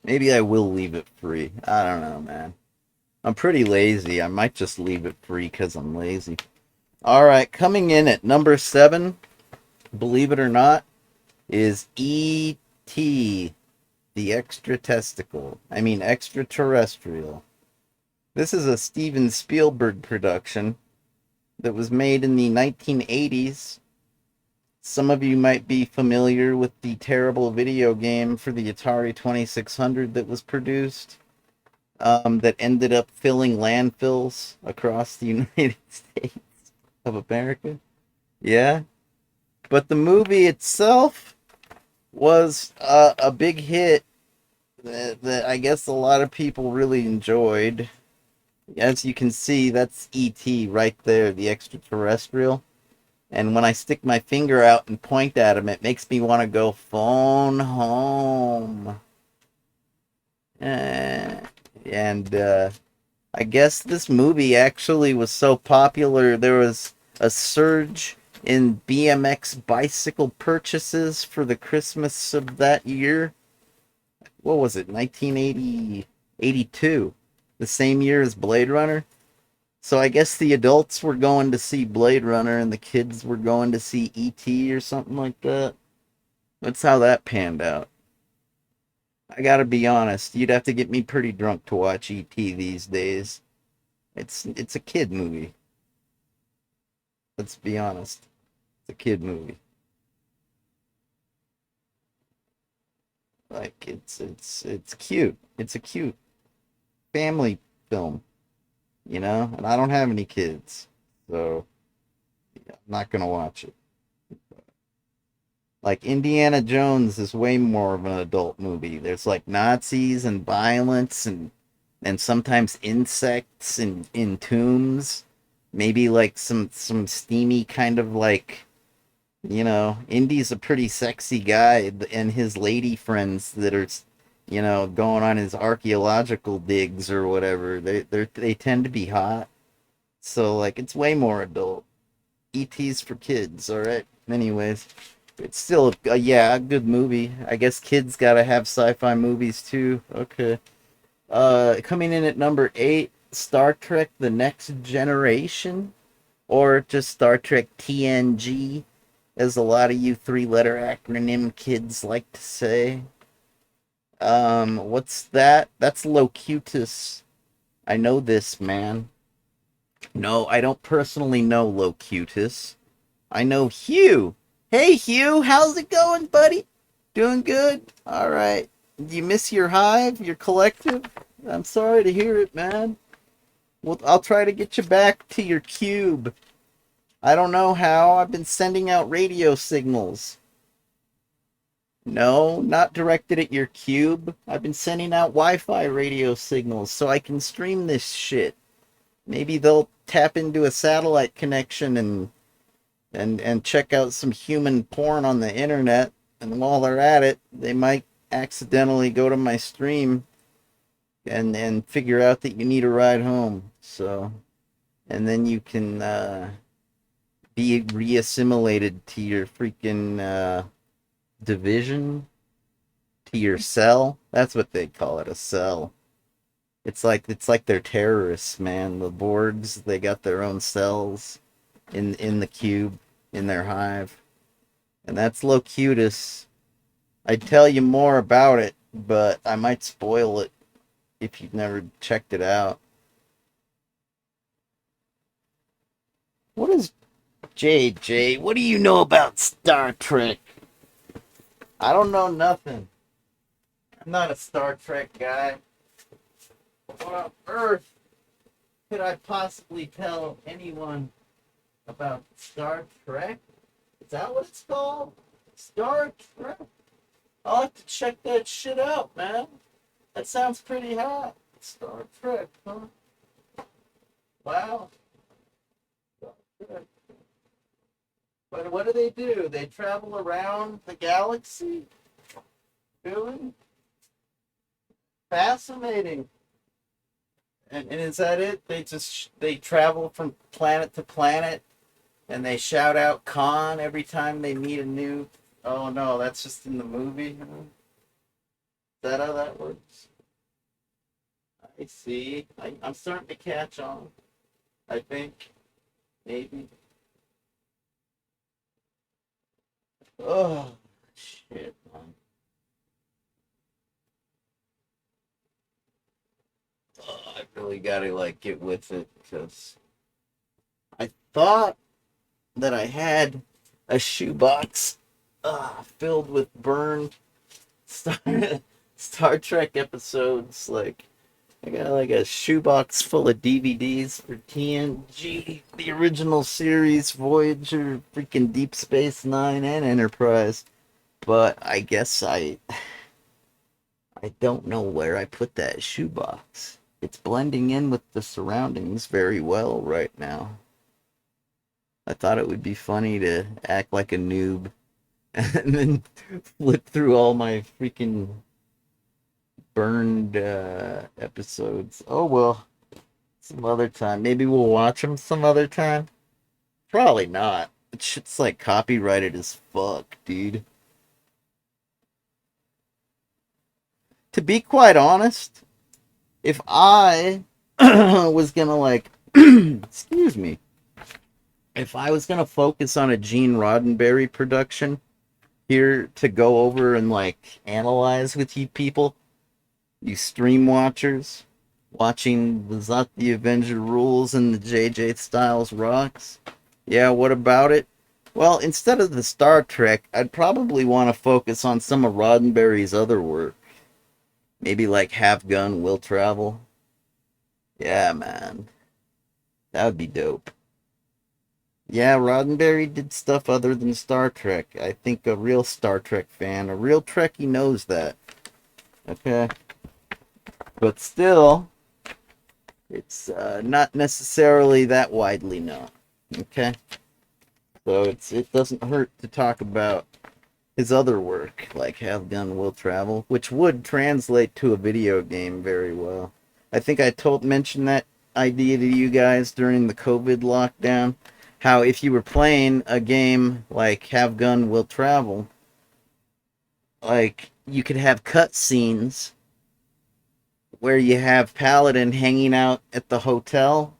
Maybe I will leave it free. I don't know, man. I'm pretty lazy. I might just leave it free because I'm lazy. All right, coming in at number 7, believe it or not, is E.T. the Extra Testicle. I mean, extraterrestrial. This is a Steven Spielberg production that was made in the 1980s. Some of you might be familiar with the terrible video game for the Atari 2600 that was produced, that ended up filling landfills across the United States of America. Yeah. But the movie itself was a big hit that I guess a lot of people really enjoyed. As you can see, that's E.T. right there, the extraterrestrial. And when I stick my finger out and point at him, it makes me want to go phone home. And I guess this movie actually was so popular, there was a surge in BMX bicycle purchases for the Christmas of that year. What was it, 1980, 82? The same year as Blade Runner? So I guess the adults were going to see Blade Runner and the kids were going to see E.T. or something like that. That's how that panned out. I gotta be honest, you'd have to get me pretty drunk to watch E.T. these days. It's a kid movie. Let's be honest. It's a kid movie. Like it's cute. It's a cute family film, And I don't have any kids, so yeah, I'm not gonna watch it. Like Indiana Jones is way more of an adult movie. There's like Nazis and violence and sometimes insects in tombs. Maybe like some steamy kind of like, Indy's a pretty sexy guy and his lady friends that are going on his archaeological digs or whatever. They tend to be hot. So like it's way more adult. ET's for kids, all right. Anyways, it's still yeah, a good movie. I guess kids gotta have sci-fi movies too. Okay. Coming in at number 8, Star Trek: The Next Generation, or just Star Trek TNG, as a lot of you three-letter acronym kids like to say. What's that? That's Locutus. I know this, man. No, I don't personally know Locutus. I know Hugh. Hey, Hugh, how's it going, buddy? Doing good? All right. You miss your hive, your collective? I'm sorry to hear it, man. Well, I'll try to get you back to your cube. I don't know how. I've been sending out radio signals. No, not directed at your cube. I've been sending out Wi-Fi radio signals so I can stream this shit. Maybe they'll tap into a satellite connection and check out some human porn on the internet. And while they're at it, they might accidentally go to my stream and figure out that you need a ride home. So, and then you can be reassimilated to your freaking division, to your cell. That's what they call it, a cell. It's like they're terrorists, man. The Borgs, they got their own cells in the cube, in their hive. And that's Locutus. I'd tell you more about it, but I might spoil it if you've never checked it out. What is JJ? What do you know about Star Trek? I don't know nothing. I'm not a Star Trek guy. What on earth could I possibly tell anyone about Star Trek? Is that what it's called? Star Trek? I'll have to check that shit out, man. That sounds pretty hot. Star Trek, huh? Wow. Star Trek. But what do? They travel around the galaxy? Really? Fascinating. And is that it? They travel from planet to planet and they shout out Khan every time they meet a new. Oh no, that's just in the movie. Huh? Is that how that works? I see. I'm starting to catch on. I think maybe. Oh shit, man. Oh, I really gotta like get with it because I thought that I had a shoebox filled with burned Star, Star Trek episodes. Like, I got like a shoebox full of DVDs for TNG, the original series, Voyager, freaking Deep Space Nine, and Enterprise. But I guess I don't know where I put that shoebox. It's blending in with the surroundings very well right now. I thought it would be funny to act like a noob and then flip through all my freaking burned episodes. Oh well, some other time. Maybe we'll watch them some other time. Probably not. It shit's like copyrighted as fuck, dude. To be quite honest, if I was gonna like, excuse me, if I was gonna focus on a Gene Roddenberry production here to go over and like analyze with you people, you stream watchers, watching the Zot the Avenger rules and the JJ Styles rocks. Yeah, what about it? Well, instead of the Star Trek, I'd probably want to focus on some of Roddenberry's other work. Maybe like Have Gun, Will Travel. Yeah, man. That would be dope. Yeah, Roddenberry did stuff other than Star Trek. I think a real Star Trek fan, a real Trekkie knows that. Okay? But still, it's not necessarily that widely known. Okay? So it doesn't hurt to talk about his other work, like Have Gun Will Travel, which would translate to a video game very well. I think I mentioned that idea to you guys during the COVID lockdown. How if you were playing a game like Have Gun Will Travel, like you could have cutscenes where you have Paladin hanging out at the hotel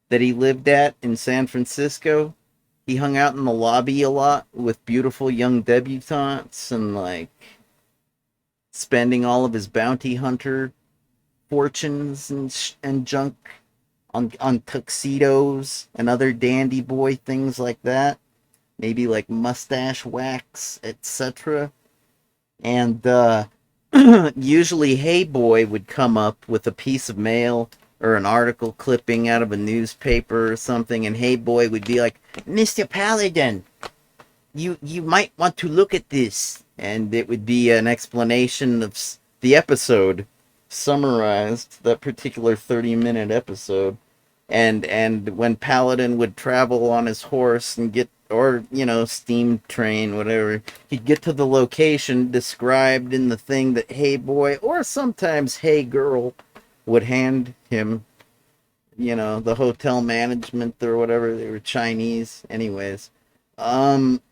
that he lived at in San Francisco. He hung out in the lobby a lot with beautiful young debutantes and like spending all of his bounty hunter fortunes and junk on tuxedos and other dandy boy things like that. Maybe like mustache wax, etc. And usually Hey Boy would come up with a piece of mail or an article clipping out of a newspaper or something, and Hey Boy would be like, Mr. Paladin, you might want to look at this. And it would be an explanation of the episode, summarized, that particular 30-minute episode. And when Paladin would travel on his horse and get, or steam train, whatever, he'd get to the location described in the thing that Hey Boy, or sometimes Hey Girl, would hand him. The hotel management or whatever, they were Chinese anyways. um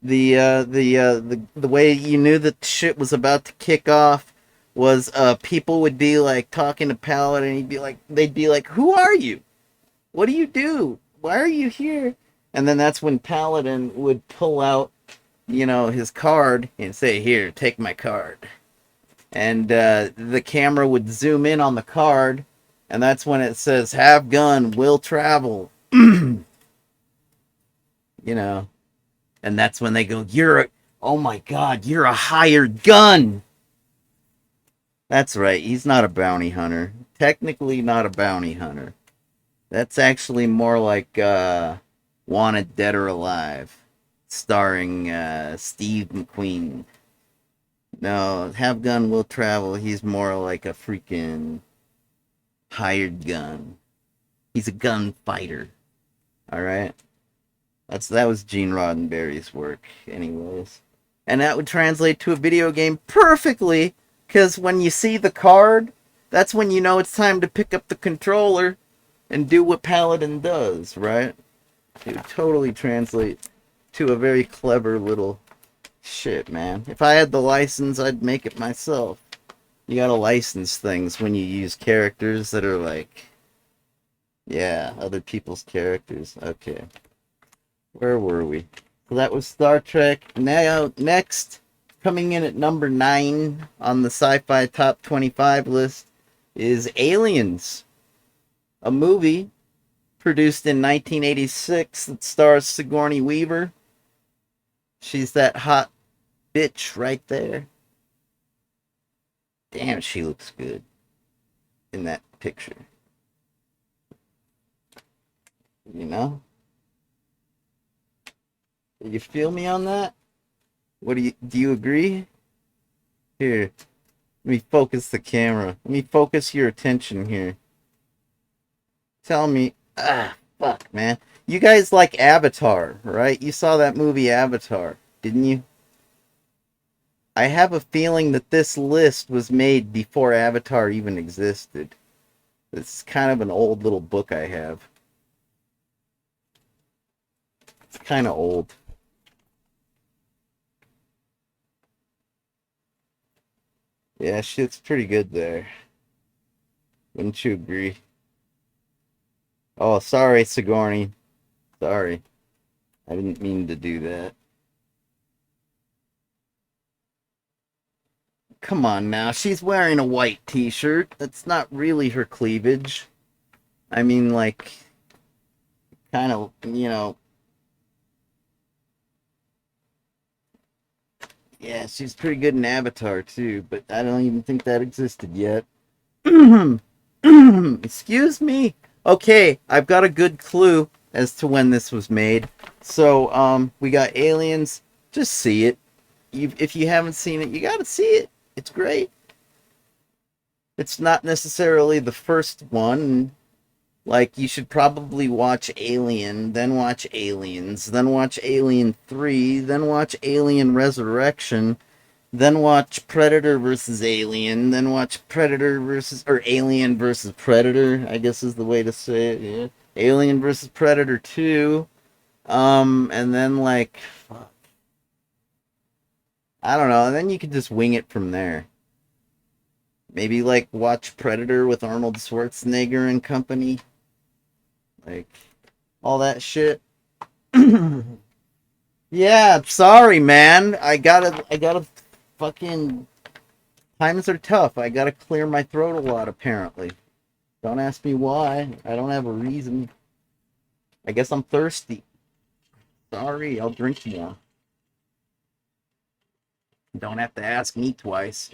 the way you knew that shit was about to kick off was people would be like talking to Paladin, and they'd be like, who are you? What do you do? Why are you here? And then that's when Paladin would pull out, his card and say, here, take my card. And the camera would zoom in on the card, and that's when it says, have gun, will travel. you know. And that's when they go, oh my God, you're a hired gun. That's right, he's not a bounty hunter. Technically not a bounty hunter. That's actually more like Wanted Dead or Alive, starring Steve McQueen. No, Have Gun Will Travel, he's more like a freaking hired gun. He's a gunfighter. Alright? That was Gene Roddenberry's work, anyways. And that would translate to a video game perfectly, because when you see the card, that's when you know it's time to pick up the controller and do what Paladin does, right? It would totally translate to a very clever little shit, man. If I had the license, I'd make it myself. You gotta license things when you use characters that are like, yeah, other people's characters. Okay. Where were we? So that was Star Trek. Now, next, coming in at number 9 on the sci-fi top 25 list is Aliens, a movie produced in 1986 that stars Sigourney Weaver. She's that hot bitch right there. Damn, she looks good in that picture. You know? You feel me on that? Do you agree? Here, let me focus the camera. Let me focus your attention here. Tell me, fuck, man. You guys like Avatar, right? You saw that movie Avatar, didn't you? I have a feeling that this list was made before Avatar even existed. It's kind of an old little book I have. It's kind of old. Yeah, she looks pretty good there. Wouldn't you agree? Oh, sorry, Sigourney. Sorry. I didn't mean to do that. Come on now. She's wearing a white t-shirt. That's not really her cleavage. I mean, like, kind of, yeah, she's pretty good in Avatar, too, but I don't even think that existed yet. Excuse me. Okay, I've got a good clue as to when this was made. So, we got Aliens. Just see it. If you haven't seen it, you gotta see it. It's great. It's not necessarily the first one. Like, you should probably watch Alien, then watch Aliens, then watch Alien 3, then watch Alien Resurrection, then watch Predator versus Alien, then watch Alien versus Predator, I guess is the way to say it, yeah. Alien versus Predator 2, and then, like, fuck. I don't know, and then you could just wing it from there. Maybe, like, watch Predator with Arnold Schwarzenegger and company. Like, all that shit. Yeah, sorry, man. I gotta fucking... Times are tough. I gotta clear my throat a lot, apparently. Don't ask me why. I don't have a reason. I guess I'm thirsty. Sorry, I'll drink more. Don't have to ask me twice.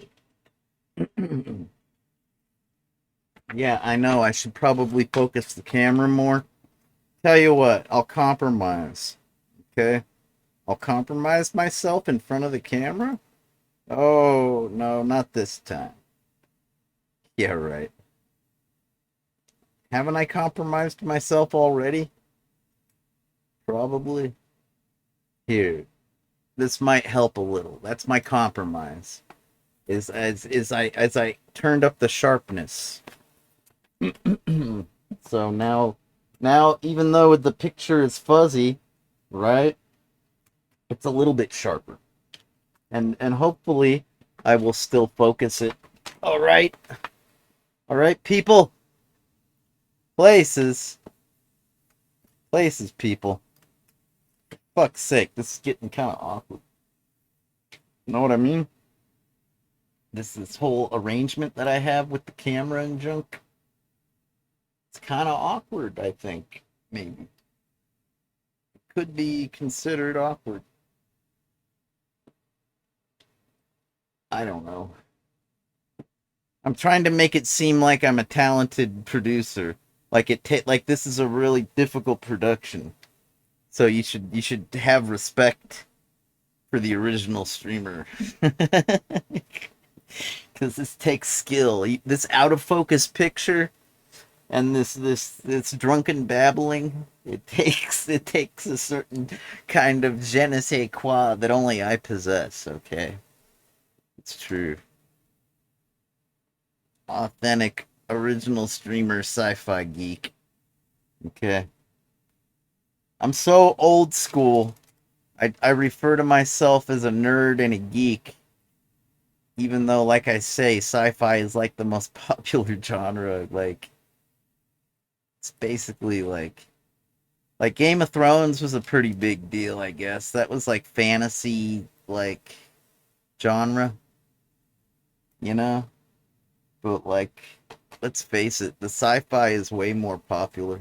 Yeah, I know. I should probably focus the camera more. Tell you what, I'll compromise. Okay? I'll compromise myself in front of the camera? Oh, no, not this time. Yeah, right. Haven't I compromised myself already? Probably. Here, this might help a little. That's my compromise. As I turned up the sharpness. So now even though the picture is fuzzy, right? It's a little bit sharper. And hopefully I will still focus it. All right. All right, people. Places. Places, people. Fuck's sake, this is getting kind of awkward. Know what I mean? This whole arrangement that I have with the camera and junk. It's kind of awkward, I think. Maybe. Could be considered awkward. I don't know. I'm trying to make it seem like I'm a talented producer. Like this is a really difficult production. So you should have respect for the original streamer. Cuz this takes skill. This out of focus picture and this drunken babbling, it takes a certain kind of je ne sais quoi that only I possess, okay? It's true. Authentic original streamer sci-fi geek. Okay. I'm so old school. I refer to myself as a nerd and a geek, even though, like I say, sci-fi is like the most popular genre. Like, it's basically like Game of Thrones was a pretty big deal, I guess. That was like fantasy like genre, you know? But like let's face it, the sci-fi is way more popular.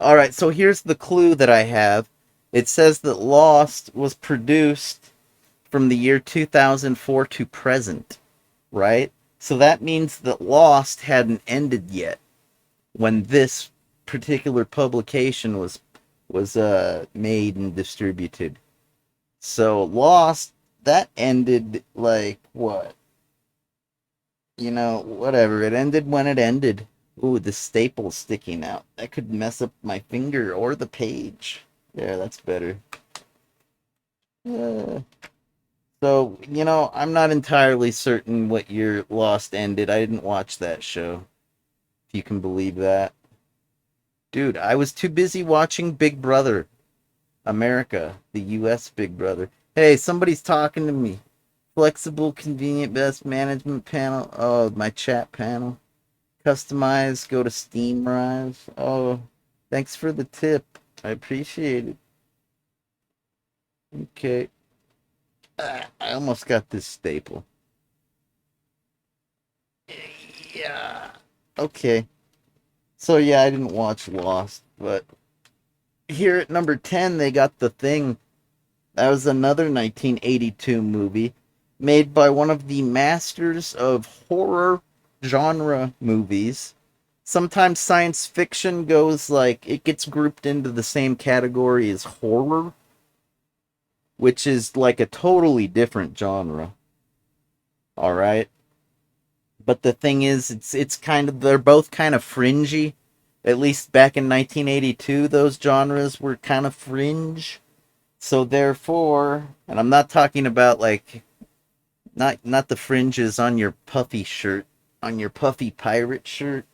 All right, so here's the clue that I have. It says that Lost was produced from the year 2004 to present, right? So that means that Lost hadn't ended yet when this particular publication was made and distributed. So Lost that ended like what? Whatever. It ended when it ended. Ooh, the staple's sticking out. That could mess up my finger or the page. Yeah, that's better. Uh, so, I'm not entirely certain what year Lost ended. I didn't watch that show, if you can believe that. Dude, I was too busy watching Big Brother America, the US Big Brother. Hey, somebody's talking to me. Flexible, convenient, best management panel. Oh, my chat panel. Customize, go to Steam Rise. Oh, thanks for the tip. I appreciate it. Okay. I almost got this staple. Yeah. Okay. So yeah, I didn't watch Lost, but here at number 10 they got The Thing. That was another 1982 movie made by one of the masters of horror genre movies. Sometimes science fiction goes like it gets grouped into the same category as horror, which is like a totally different genre. All right? But the thing is it's kind of they're both kind of fringy. At least back in 1982 those genres were kind of fringe. So therefore, and I'm not talking about like not the fringes on your puffy shirt, on your puffy pirate shirt.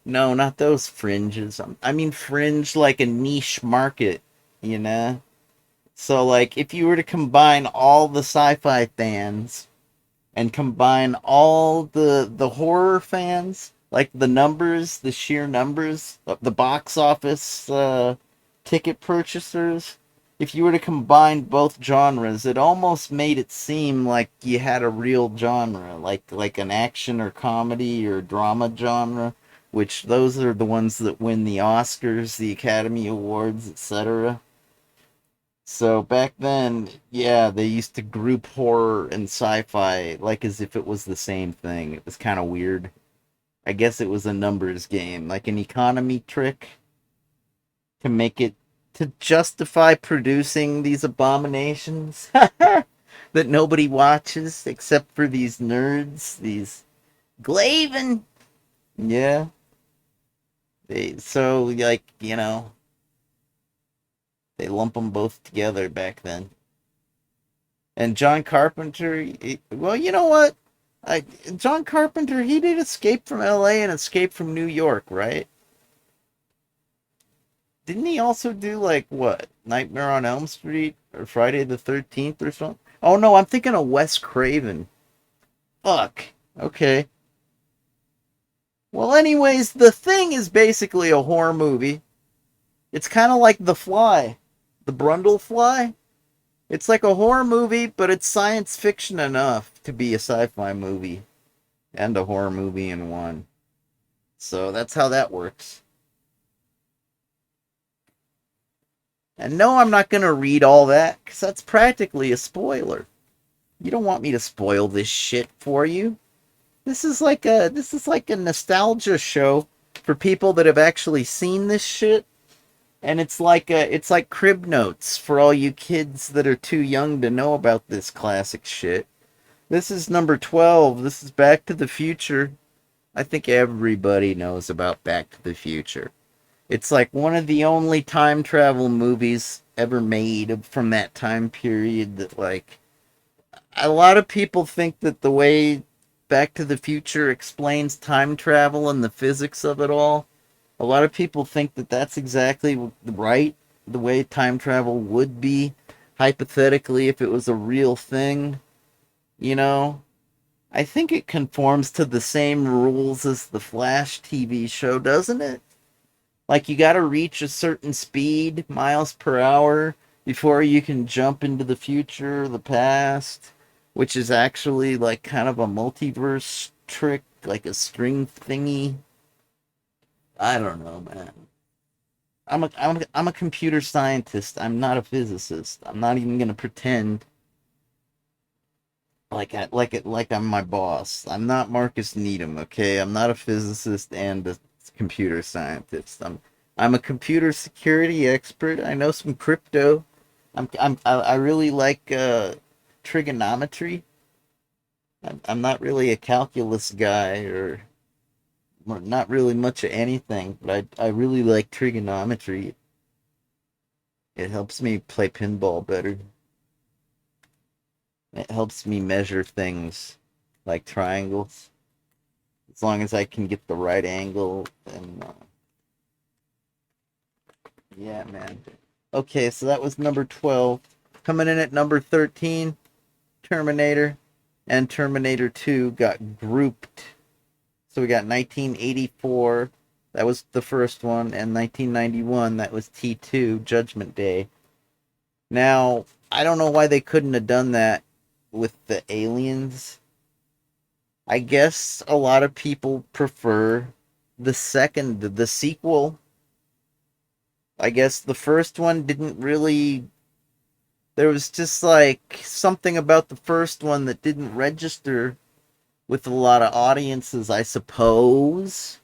No, not those fringes. I mean fringe like a niche market, you know? So like if you were to combine all the sci-fi fans and combine all the horror fans, like the numbers, the sheer numbers, the box office ticket purchasers, if you were to combine both genres, it almost made it seem like you had a real genre, like an action or comedy or drama genre, which those are the ones that win the Oscars, the Academy Awards, etc. So back then, yeah, they used to group horror and sci-fi like as if it was the same thing. It was kind of weird. I guess it was a numbers game, like an economy trick to make it to justify producing these abominations that nobody watches except for these nerds, these Glaven. Yeah. So like, they lump them both together back then. And John Carpenter, well, you know what? John Carpenter, he did Escape from L.A. and Escape from New York, right? Didn't he also do like what? Nightmare on Elm Street or Friday the 13th or something? Oh no, I'm thinking of Wes Craven. Fuck. Okay. Well, anyways, The Thing is basically a horror movie. It's kind of like The Fly, the Brundle Fly. It's like a horror movie, but it's science fiction enough to be a sci-fi movie and a horror movie in one. So that's how that works. And no, I'm not going to read all that because that's practically a spoiler. You don't want me to spoil this shit for you. This is like a nostalgia show for people that have actually seen this shit, and it's like crib notes for all you kids that are too young to know about this classic shit. This is number 12. This is Back to the Future. I think everybody knows about Back to the Future. It's like one of the only time travel movies ever made from that time period that like a lot of people think that the way Back to the Future explains time travel and the physics of it all, a lot of people think that that's exactly right, the way time travel would be hypothetically if it was a real thing, you know? I think it conforms to the same rules as the Flash TV show, doesn't it? Like you got to reach a certain speed, miles per hour, before you can jump into the future or the past, which is actually like kind of a multiverse trick, like a string thingy. I don't know, man. I'm a computer scientist. I'm not a physicist. I'm not even gonna pretend like I'm my boss. I'm not Marcus Needham, okay? I'm not a physicist and a computer scientist. I'm a computer security expert. I know some crypto. I really like trigonometry. I'm not really a calculus guy or not really much of anything, but I really like trigonometry. It helps me play pinball better. It helps me measure things like triangles. As long as I can get the right angle and yeah, man. Okay, so that was number 12. Coming in at number 13, Terminator and Terminator 2 got grouped. So we got 1984, that was the first one, and 1991, that was T2, Judgment Day. Now, I don't know why they couldn't have done that with the aliens. I guess a lot of people prefer the sequel. I guess the first one didn't really. There was just like something about the first one that didn't register with a lot of audiences, I suppose.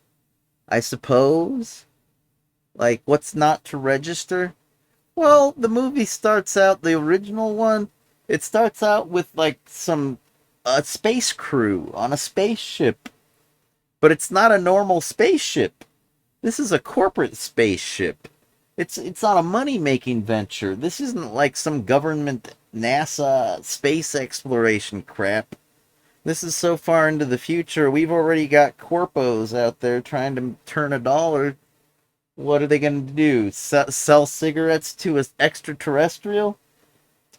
I suppose. Like, what's not to register? Well, the movie starts out, the original one, it starts out with like some a space crew on a spaceship. But it's not a normal spaceship. This is a corporate spaceship. It's not a money-making venture. This isn't like some government NASA space exploration crap. This is so far into the future, we've already got corpos out there trying to turn a dollar. What are they going to do? Sell cigarettes to an extraterrestrial?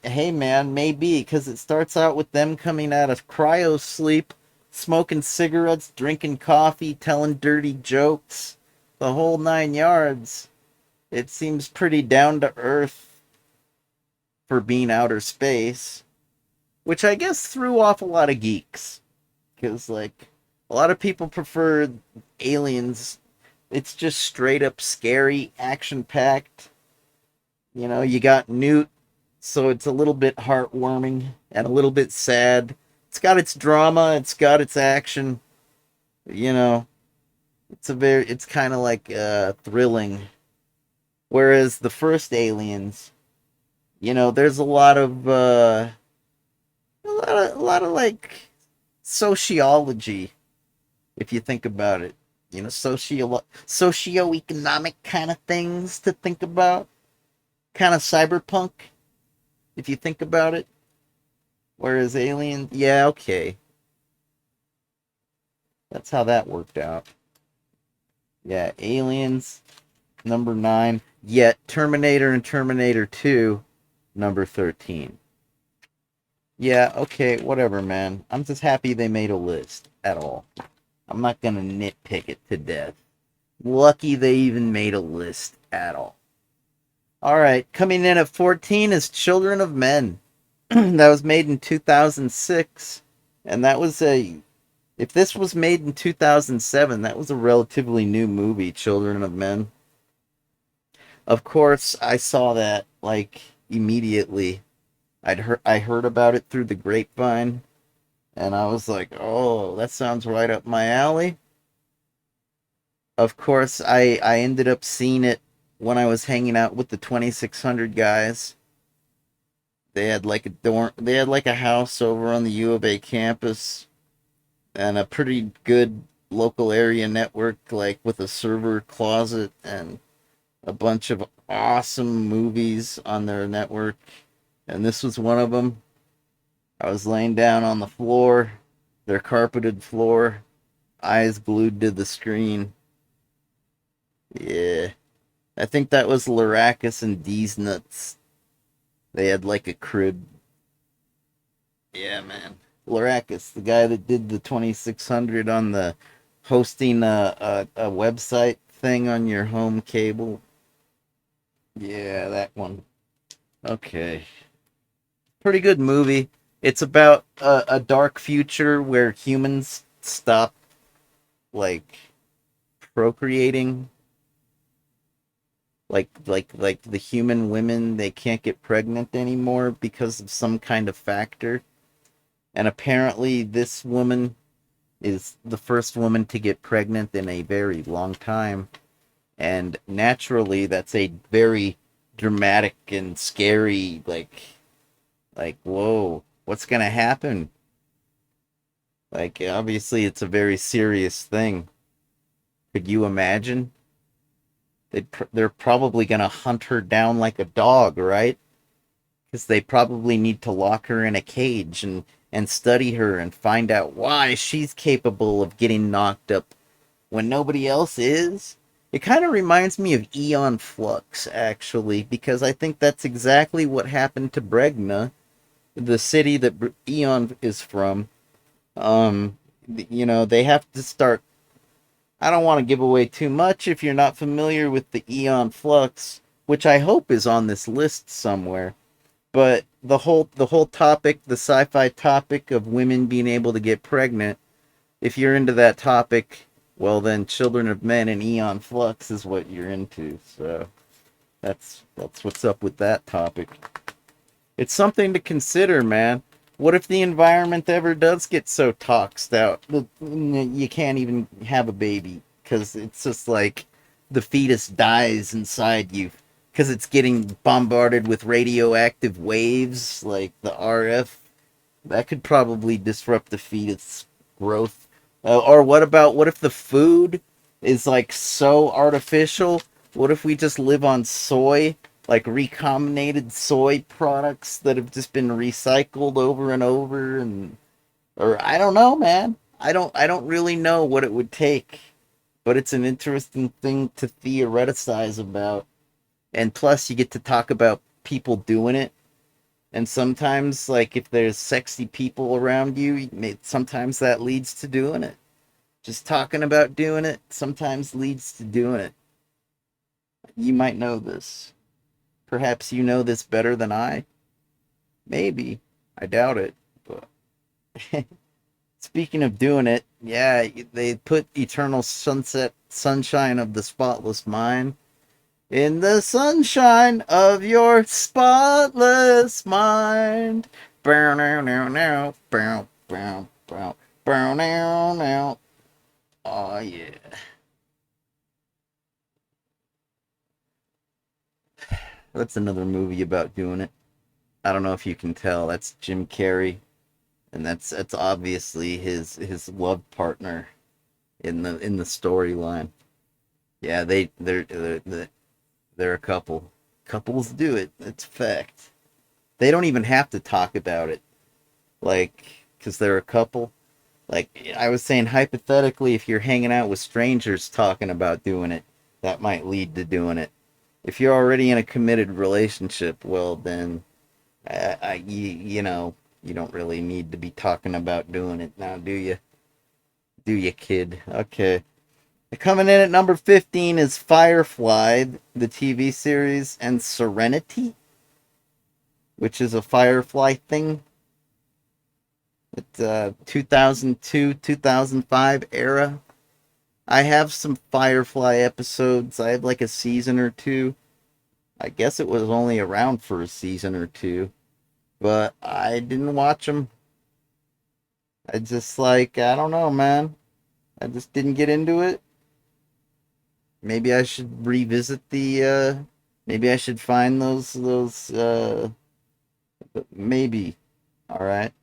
Hey man, maybe, because it starts out with them coming out of cryo sleep, smoking cigarettes, drinking coffee, telling dirty jokes, the whole 9 yards. It seems pretty down to earth for being outer space, which I guess threw off a lot of geeks. Because, like, a lot of people prefer Aliens, it's just straight up scary, action packed. You know, you got Newt, so it's a little bit heartwarming and a little bit sad. It's got its drama, it's got its action. You know, it's kind of like thrilling. Whereas the first Aliens, you know, there's a lot of like sociology if you think about it. You know, socioeconomic kind of things to think about, kind of cyberpunk if you think about it. Whereas Alien, yeah, okay, that's how that worked out. Yeah, Aliens number 9, yet Terminator and Terminator 2 number 13. Yeah, okay, whatever, man. I'm just happy they made a list at all. I'm not gonna nitpick it to death. Lucky they even made a list at all. All right, coming in at 14 is Children of Men. That was made in 2006, and that was a. If this was made in 2007, that was a relatively new movie, Children of Men. Of course, I saw that like immediately. I heard about it through the grapevine, and I was like, "Oh, that sounds right up my alley." Of course, I ended up seeing it when I was hanging out with the 2600 guys. They had like a dorm, they had like a house over on the U of A campus and a pretty good local area network, like with a server closet and a bunch of awesome movies on their network. And this was one of them. I was laying down on the floor, their carpeted floor, eyes glued to the screen. Yeah. I think that was Laracus and D's Nuts. They had like a crib. Yeah, man. Laracus, the guy that did the 2600 on the hosting a website thing on your home cable. Yeah, that one. Okay. Pretty good movie. It's about a dark future where humans stop, like, procreating. Like the human women, they can't get pregnant anymore because of some kind of factor. And apparently, this woman is the first woman to get pregnant in a very long time. And naturally, that's a very dramatic and scary, like, whoa, what's gonna happen? Like, obviously, it's a very serious thing. Could you imagine? They're probably gonna hunt her down like a dog, right? Because they probably need to lock her in a cage and study her and find out why she's capable of getting knocked up when nobody else is. It kind of reminds me of Eon Flux, actually, because I think that's exactly what happened to Bregna, the city that Eon is from. Um, you know, they have to start. I don't want to give away too much if you're not familiar with the Eon Flux, which I hope is on this list somewhere. But the whole topic, the sci-fi topic of women being able to get pregnant, if you're into that topic, well then Children of Men and Eon Flux is what you're into. So that's what's up with that topic. It's something to consider, man. What if the environment ever does get so toxed out you can't even have a baby because it's just like the fetus dies inside you because it's getting bombarded with radioactive waves like the RF? That could probably disrupt the fetus growth. Or what if the food is like so artificial? What if we just live on soy, like recombinated soy products that have just been recycled over and over, and or I don't know, man. I don't really know what it would take, but it's an interesting thing to theoreticize about. And plus you get to talk about people doing it, and sometimes, like, if there's sexy people around you, sometimes that leads to doing it. Just talking about doing it sometimes leads to doing it. You might know this. Perhaps you know this better than I. Maybe. I doubt it. But Speaking of doing it, yeah, they put Eternal Sunshine of the Spotless Mind in the sunshine of your spotless mind. Bow now now now, bow bow bow, bow now now. Oh yeah. That's another movie about doing it. I don't know if you can tell. That's Jim Carrey, and that's obviously his love partner in the storyline. Yeah, they're a couple. Couples do it. It's a fact. They don't even have to talk about it, like, because they're a couple. Like I was saying, hypothetically, if you're hanging out with strangers talking about doing it, that might lead to doing it. If you're already in a committed relationship, well, then you know, you don't really need to be talking about doing it now, do you? Do you, kid? Okay. Coming in at number 15 is Firefly, the TV series, and Serenity, which is a Firefly thing. It's 2002, 2005 era. I have some Firefly episodes. I have like a season or two. I guess it was only around for a season or two, but I didn't watch them. I just like, I don't know, man. I just didn't get into it. Maybe I should revisit the maybe I should find those maybe. All right.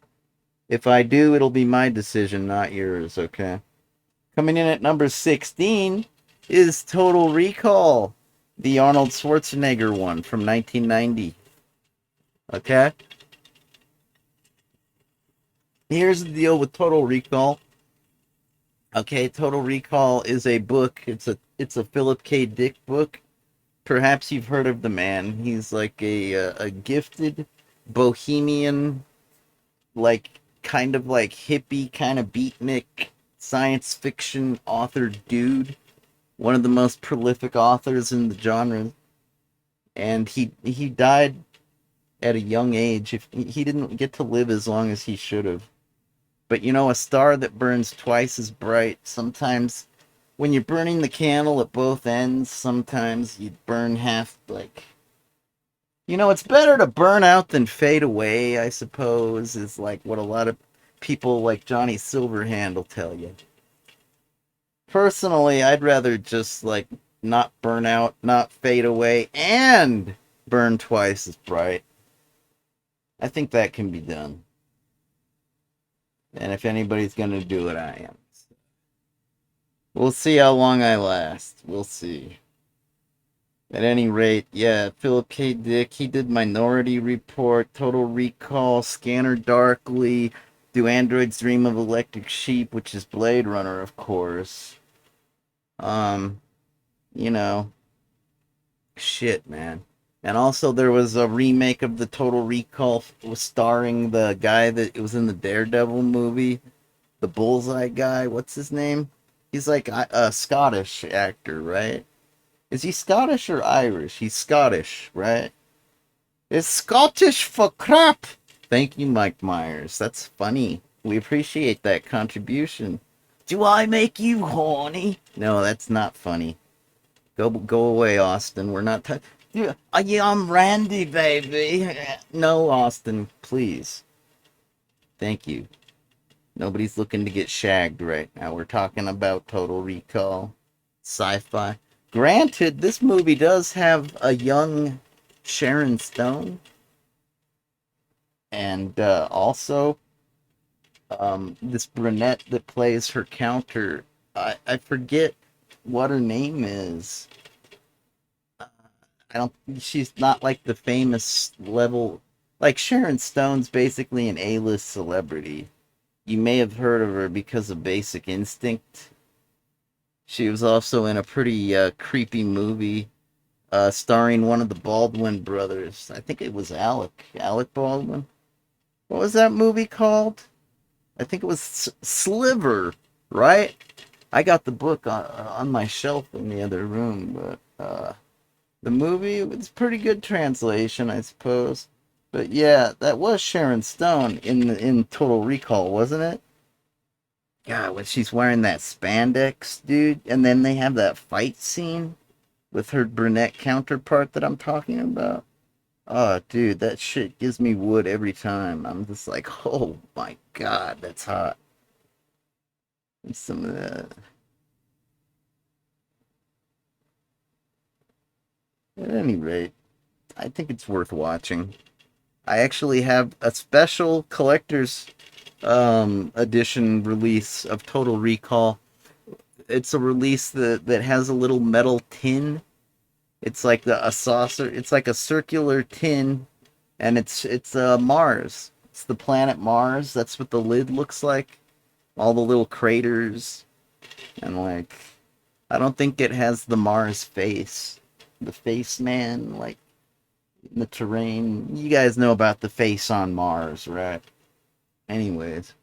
If I do, it'll be my decision, not yours, okay? Coming in at number 16 is Total Recall, the Arnold Schwarzenegger one from 1990. Okay? Here's the deal with Total Recall. Okay, Total Recall is a book. It's a Philip K. Dick book. Perhaps you've heard of the man. He's like a gifted bohemian, like kind of like hippie, kind of beatnik science fiction author dude. One of the most prolific authors in the genre, and he died at a young age. If he didn't get to live as long as he should have. But you know, a star that burns twice as bright. Sometimes when you're burning the candle at both ends, sometimes you burn half, like, you know, it's better to burn out than fade away, I suppose, is like what a lot of people like Johnny Silverhand will tell you. Personally, I'd rather just like not burn out, not fade away, and burn twice as bright. I think that can be done. And if anybody's gonna do it, I am. We'll see how long I last. We'll see. At any rate, yeah, Philip K. Dick, he did Minority Report, Total Recall, Scanner Darkly, Do Androids Dream of Electric Sheep, which is Blade Runner, of course. Um, you know, shit, man. And also, there was a remake of the Total Recall starring the guy that was in the Daredevil movie, the Bullseye guy. What's his name? He's like a Scottish actor, right? Is he Scottish or Irish? He's Scottish, right? It's Scottish for crap. Thank you, Mike Myers. That's funny. We appreciate that contribution. Do I make you horny? No, that's not funny. Go away, Austin. We're not. Yeah, I'm Randy, baby. No, Austin, please. Thank you. Nobody's looking to get shagged right now. We're talking about Total Recall, sci-fi. Granted, this movie does have a young Sharon Stone, and also this brunette that plays her counter. I forget what her name is. I don't. She's not like the famous level. Like Sharon Stone's basically an A-list celebrity. You may have heard of her because of Basic Instinct. She was also in a pretty creepy movie starring one of the Baldwin brothers. I think it was Alec Baldwin. What was that movie called? I think it was Sliver, right? I got the book on my shelf in the other room, but the movie was pretty good translation, I suppose. But yeah, that was Sharon Stone in Total Recall, wasn't it? God, when she's wearing that spandex, dude, and then they have that fight scene with her brunette counterpart that I'm talking about. Oh, dude, that shit gives me wood every time. I'm just like, oh my god, that's hot. And some of that. At any rate, I think it's worth watching. I actually have a special collector's edition release of Total Recall. It's a release that has a little metal tin. It's like a saucer. It's like a circular tin, and it's Mars. It's the planet Mars. That's what the lid looks like. All the little craters, and like I don't think it has the Mars face, the face man, like in the terrain. You guys know about the face on Mars, right? Anyways,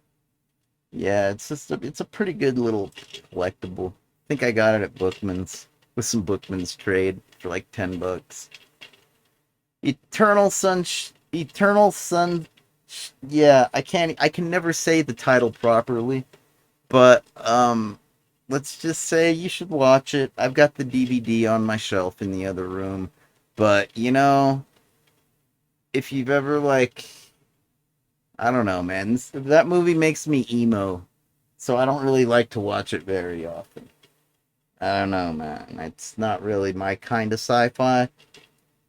yeah, it's a pretty good little collectible. I think I got it at Bookman's with some Bookman's trade for like $10. Eternal Sun. Yeah, I can never say the title properly, but let's just say you should watch it. I've got the DVD on my shelf in the other room, but if you've ever like, I don't know, man, that movie makes me emo, so I don't really like to watch it very often. I don't know, man. It's not really my kind of sci-fi.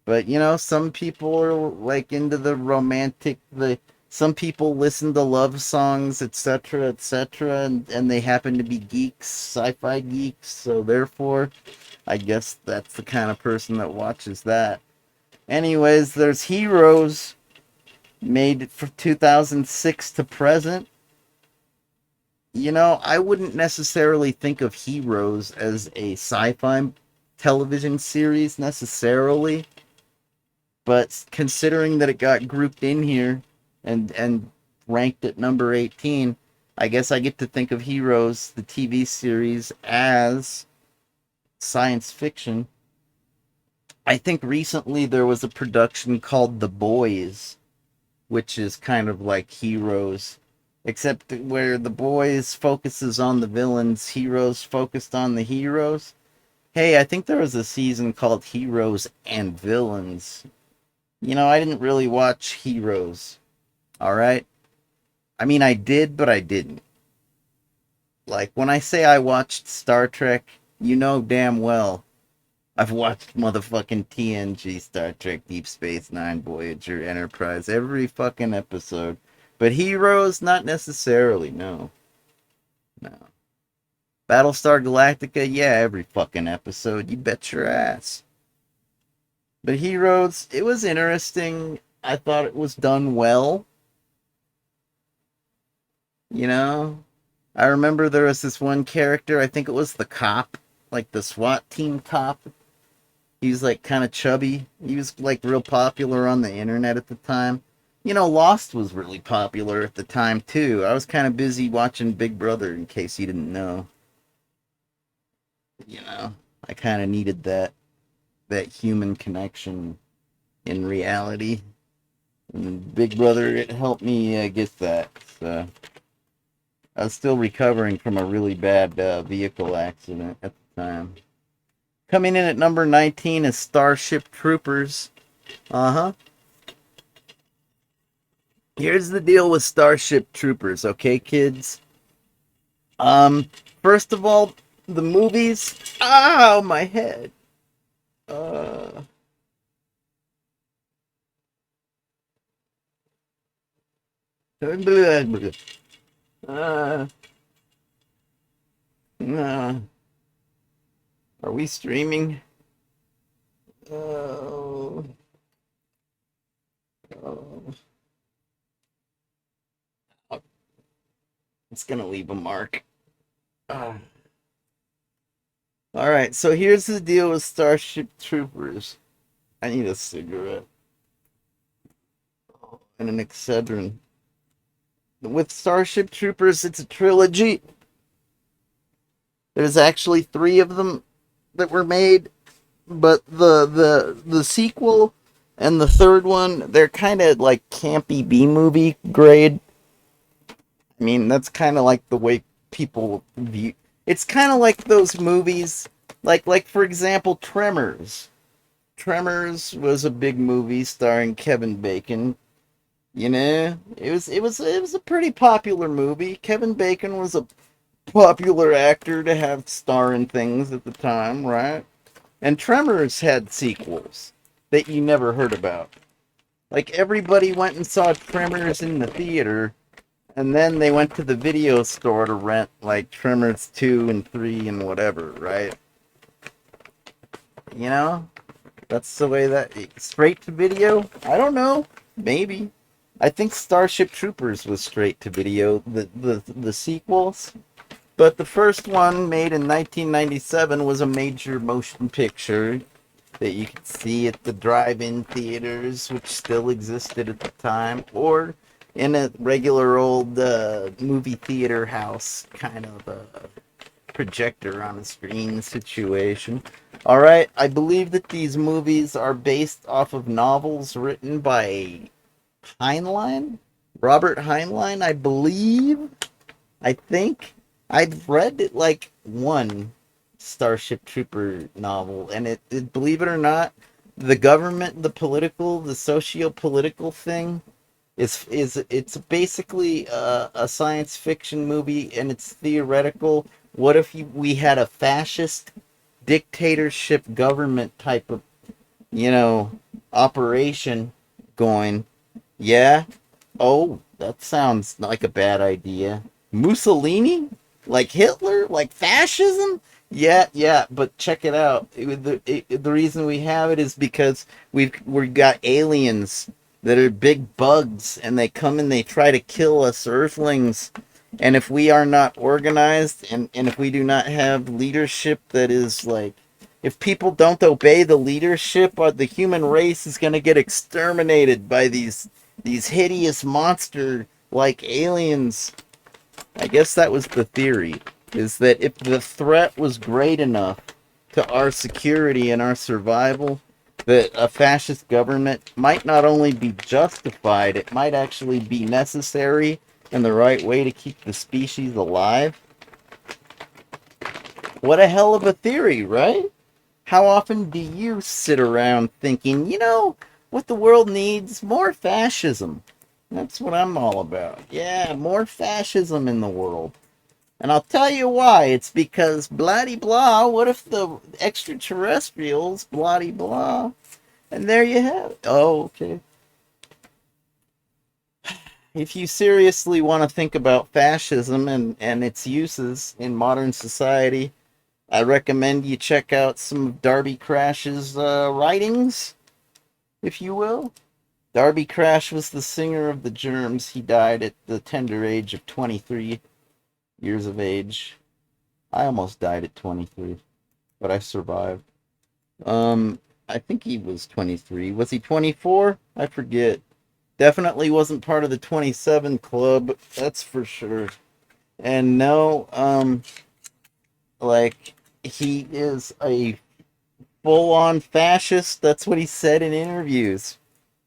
But some people are like into the romantic. The Some people listen to love songs, etc., etc., and they happen to be geeks, sci-fi geeks. So therefore, I guess that's the kind of person that watches that. Anyways, there's Heroes made for 2006 to present. I wouldn't necessarily think of Heroes as a sci-fi television series necessarily, but considering that it got grouped in here and ranked at number 18, I guess I get to think of Heroes, the TV series, as science fiction. I think recently there was a production called The Boys, which is kind of like Heroes, except where The Boys focuses on the villains, Heroes focused on the heroes. Hey, I think there was a season called Heroes and Villains. I didn't really watch Heroes. All right. I mean, I did, but I didn't. Like, when I say I watched Star Trek, you know damn well I've watched motherfucking TNG, Star Trek, Deep Space Nine, Voyager, Enterprise, every fucking episode. But Heroes, not necessarily, no. No. Battlestar Galactica, yeah, every fucking episode, you bet your ass. But Heroes, it was interesting. I thought it was done well, you know? I remember there was this one character, I think it was the cop, like the SWAT team cop. He was like kind of chubby. He was like real popular on the internet at the time. Lost was really popular at the time too. I was kind of busy watching Big Brother in case you didn't know. You know, I kind of needed that human connection in reality. And Big Brother, it helped me get that. So I was still recovering from a really bad vehicle accident at the time. Coming in at number 19 is Starship Troopers. Uh huh. Here's the deal with Starship Troopers, okay, kids? Um, First of all, the movies. Ow, my head. Uh, uh, uh, are we streaming? Oh, oh, it's gonna leave a mark. Uh, all right, so here's the deal with Starship Troopers. I need a cigarette and an Excedrin. With Starship Troopers, it's a trilogy. There's actually three of them that were made, but the sequel and the third one, they're kind of like campy B movie grade. I mean, that's kind of like the way people view. It's kind of like those movies, like for example, Tremors. Tremors was a big movie starring Kevin Bacon. You know, it was a pretty popular movie. Kevin Bacon was a popular actor to have star in things at the time, right? And Tremors had sequels that you never heard about. Like everybody went and saw Tremors in the theater, and then they went to the video store to rent like Tremors 2 and 3 and whatever, right? You know? That's the way that straight to video? I don't know. Maybe. I think Starship Troopers was straight to video, the sequels. But the first one, made in 1997, was a major motion picture that you could see at the drive-in theaters, which still existed at the time, or in a regular old movie theater house kind of projector on a screen situation. All right, I believe that these movies are based off of novels written by Heinlein, Robert Heinlein, I believe. I think I've read like one Starship Trooper novel, and believe it or not, the government, the socio-political thing it's basically a science fiction movie, and it's theoretical. What if we had a fascist dictatorship government type of, you know, operation going? Yeah. Oh, that sounds like a bad idea. Mussolini? Like Hitler? Like fascism? Yeah, yeah, but check it out. The reason we have it is because we've got aliens that are big bugs, and they come and they try to kill us Earthlings. And if we are not organized, and if we do not have leadership that is like, if people don't obey the leadership, the human race is going to get exterminated by these hideous monster like aliens. I guess that was the theory, is that if the threat was great enough to our security and our survival, that a fascist government might not only be justified, it might actually be necessary and the right way to keep the species alive. What a hell of a theory, right? How often do you sit around thinking, what the world needs? More fascism. That's what I'm all about. Yeah, more fascism in the world. And I'll tell you why. It's because blah blah. What if the extraterrestrials blah blah? And there you have it. Oh, okay. If you seriously want to think about fascism and its uses in modern society, I recommend you check out some of Darby Crash's writings, if you will. Darby Crash was the singer of the Germs. He died at the tender age of 23 years of age. I almost died at 23, but I survived. I think he was 23. Was he 24? I forget. Definitely wasn't part of the 27 club, that's for sure. And no, like, he is a full-on fascist. That's what he said in interviews.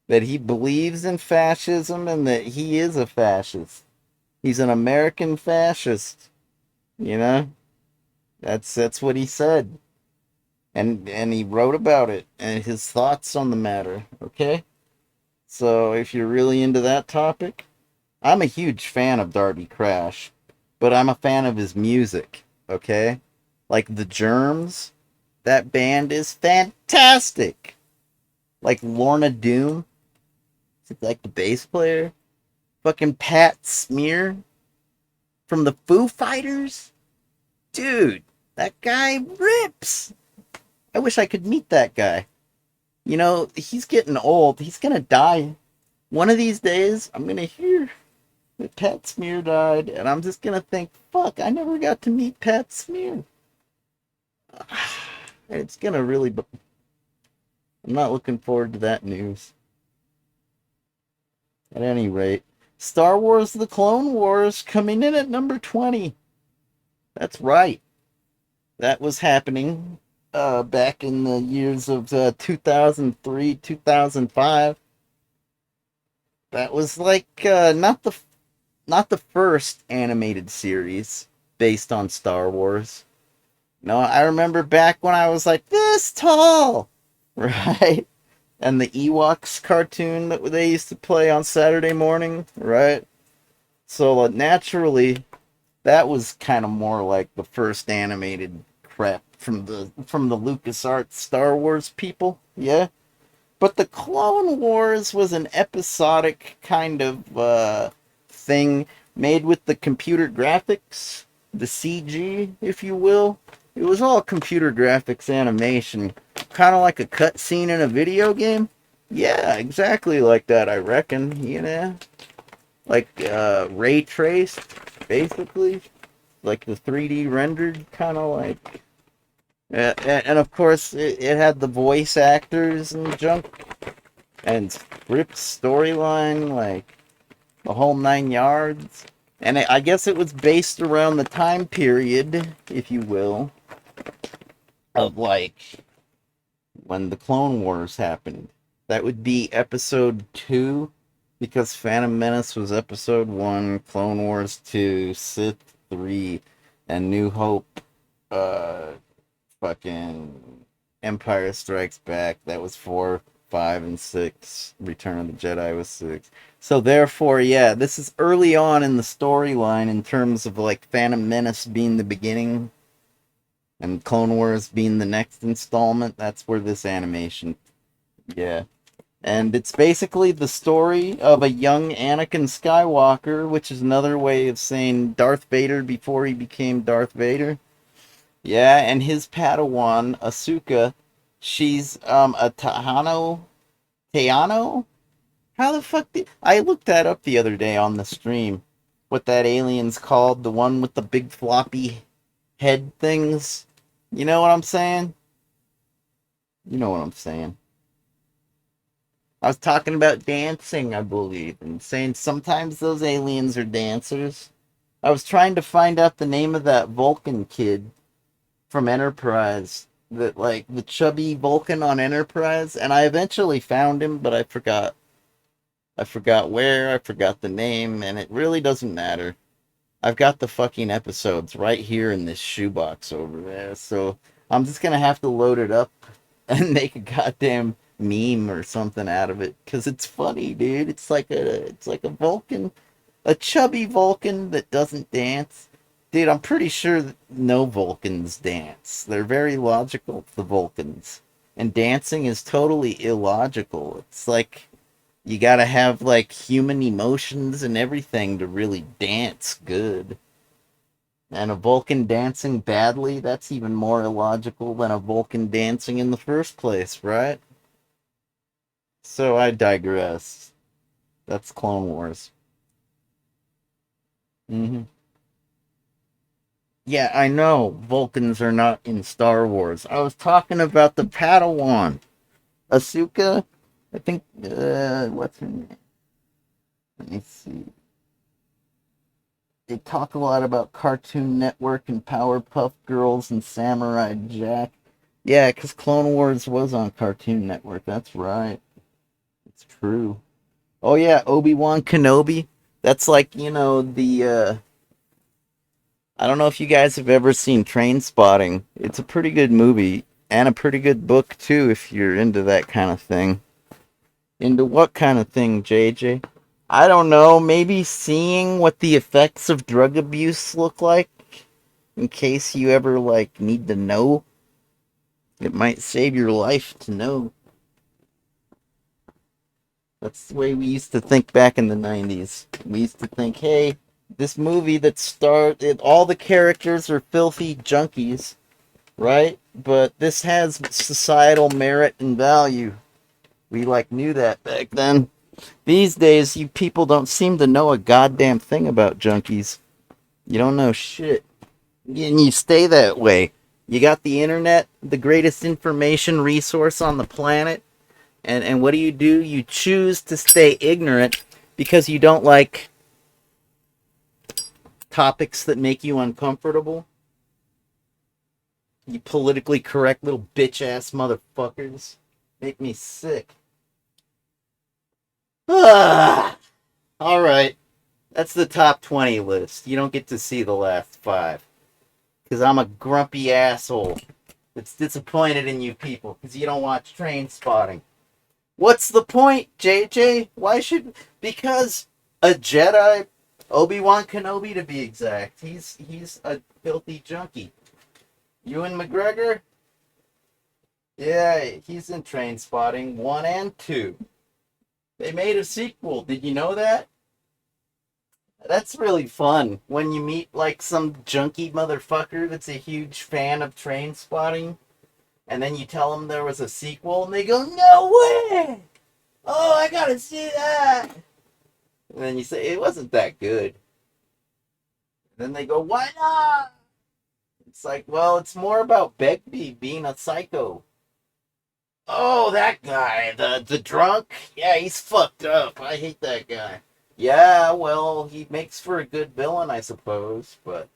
That he believes in fascism and that he is a fascist. He's an American fascist. You know? That's what he said. And he wrote about it and his thoughts on the matter. Okay? So if you're really into that topic, I'm a huge fan of Darby Crash, but I'm a fan of his music. Okay? Like the Germs, that band is fantastic. Like Lorna Doom, like the bass player. Fucking Pat Smear from the Foo Fighters. Dude, that guy rips. I wish I could meet that guy. He's getting old. He's gonna die. One of these days, I'm gonna hear that Pat Smear died, and I'm just gonna think, fuck, I never got to meet Pat Smear. It's gonna really... I'm not looking forward to that news. At any rate, Star Wars The Clone Wars coming in at number 20. That's right. That was happening back in the years of 2003, 2005. That was like not the first animated series, based on Star Wars. No, I remember back when I was like this tall, right? And the Ewoks cartoon that they used to play on Saturday morning, right? So naturally, that was kind of more like the first animated crap from the LucasArts Star Wars people, yeah. But the Clone Wars was an episodic kind of thing made with the computer graphics, the CG, if you will. It was all computer graphics animation, kind of like a cutscene in a video game. Yeah, exactly like that, I reckon. You know, like ray traced, basically, like the 3D rendered, kind of like. And of course, it had the voice actors and junk and script storyline, like the whole 9 yards. And I guess it was based around the time period, if you will, of like when the Clone Wars happened. That would be episode 2, because Phantom Menace was episode 1, Clone Wars 2, Sith 3, and New Hope, uh, fucking Empire Strikes Back. That was 4, 5, and 6. Return of the Jedi was 6. So therefore, yeah, this is early on in the storyline in terms of like Phantom Menace being the beginning and Clone Wars being the next installment. That's where this animation, yeah. And it's basically the story of a young Anakin Skywalker, which is another way of saying Darth Vader before he became Darth Vader. Yeah, and his Padawan, Asuka, she's a Teano? How the fuck did I looked that up the other day on the stream? What that alien's called, the one with the big floppy head things. You know what I'm saying? You know what I'm saying. I was talking about dancing, I believe, and saying sometimes those aliens are dancers. I was trying to find out the name of that Vulcan kid from Enterprise, that like the chubby Vulcan on Enterprise, and I eventually found him, but I forgot. I forgot where, I forgot the name, and it really doesn't matter. I've got the fucking episodes right here in this shoebox over there, so I'm just gonna have to load it up and make a goddamn meme or something out of it, cause it's funny, dude. It's like a Vulcan, a chubby Vulcan that doesn't dance. Dude, I'm pretty sure that no Vulcans dance. They're very logical, the Vulcans. And dancing is totally illogical. It's like you gotta have like human emotions and everything to really dance good. And a Vulcan dancing badly, that's even more illogical than a Vulcan dancing in the first place, right? So I digress. That's Clone Wars. Hmm. Yeah, I know Vulcans are not in Star Wars. I was talking about the Padawan. Asuka, I think, what's her name? Let me see. They talk a lot about Cartoon Network and Powerpuff Girls and Samurai Jack. Yeah, because Clone Wars was on Cartoon Network. That's right. It's true. Oh, yeah, Obi-Wan Kenobi. That's like, I don't know if you guys have ever seen Train Spotting. It's a pretty good movie and a pretty good book, too, if you're into that kind of thing. Into what kind of thing, JJ? I don't know. Maybe seeing what the effects of drug abuse look like, in case you ever, like, need to know. It might save your life to know. That's the way we used to think back in the 90s. We used to think, hey, this movie that started, all the characters are filthy junkies, right? But this has societal merit and value. We, like, knew that back then. These days, you people don't seem to know a goddamn thing about junkies. You don't know shit. And you stay that way. You got the internet, the greatest information resource on the planet. And what do? You choose to stay ignorant because you don't like topics that make you uncomfortable. You politically correct little bitch ass motherfuckers. Make me sick. Ah, all right. That's the top 20 list. You don't get to see the last 5. Because I'm a grumpy asshole that's disappointed in you people because you don't watch Train Spotting. What's the point, JJ? Why should... Because a Jedi, Obi-Wan Kenobi to be exact, he's a filthy junkie. Ewan McGregor? Yeah, he's in Train Spotting 1 and 2. They made a sequel. Did you know that? That's really fun when you meet like some junky motherfucker that's a huge fan of Train Spotting, and then you tell them there was a sequel, and they go, "No way! Oh, I gotta see that!" And then you say it wasn't that good. And then they go, "Why not?" It's like, well, it's more about Begbie being a psycho. Oh, that guy, the drunk. Yeah, he's fucked up. I hate that guy. Yeah, well, he makes for a good villain, I suppose, but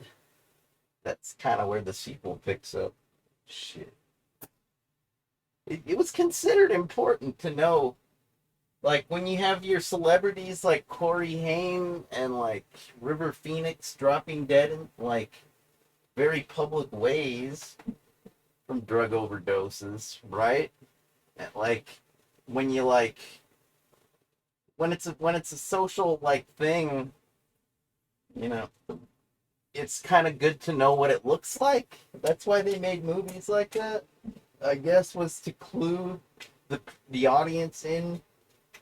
that's kind of where the sequel picks up. Shit. It was considered important to know, like, when you have your celebrities like Corey Haim and, like, River Phoenix dropping dead in, like, very public ways from drug overdoses, right? And, like, when you, like, when it's a social, like, thing, you know, it's kind of good to know what it looks like. That's why they made movies like that. I guess was to clue the audience in,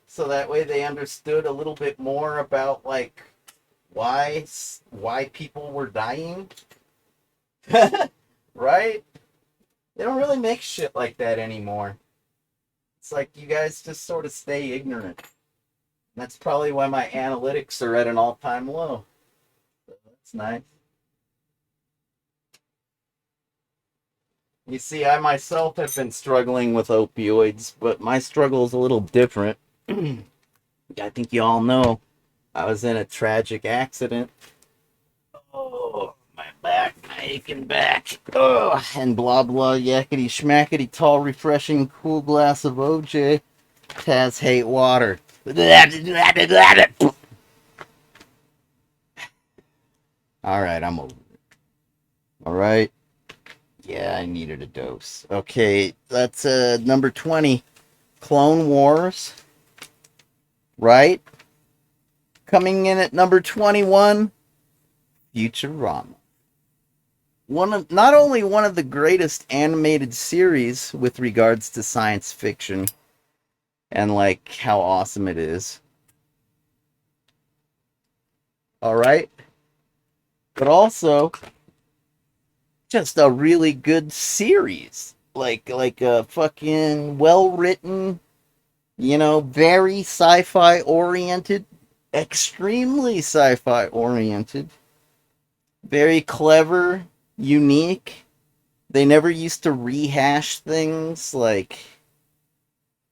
so that way they understood a little bit more about like why people were dying. Right? They don't really make shit like that anymore. It's like you guys just sort of stay ignorant. That's probably why my analytics are at an all-time low. So that's nice. You see, I myself have been struggling with opioids, but my struggle is a little different. I think you all know I was in a tragic accident. Oh, my back, my aching back. Oh, and blah blah yakety schmackety tall, refreshing, cool glass of OJ. Taz hate water. Alright, I'm over it. Alright. Yeah, I needed a dose. Okay, that's number 20. Clone Wars. Right? Coming in at number 21, Futurama. Not only one of the greatest animated series with regards to science fiction and like how awesome it is. All right? But also just a really good series. Like a fucking well-written, very sci-fi oriented, extremely sci-fi oriented, very clever, unique. They never used to rehash things. Like,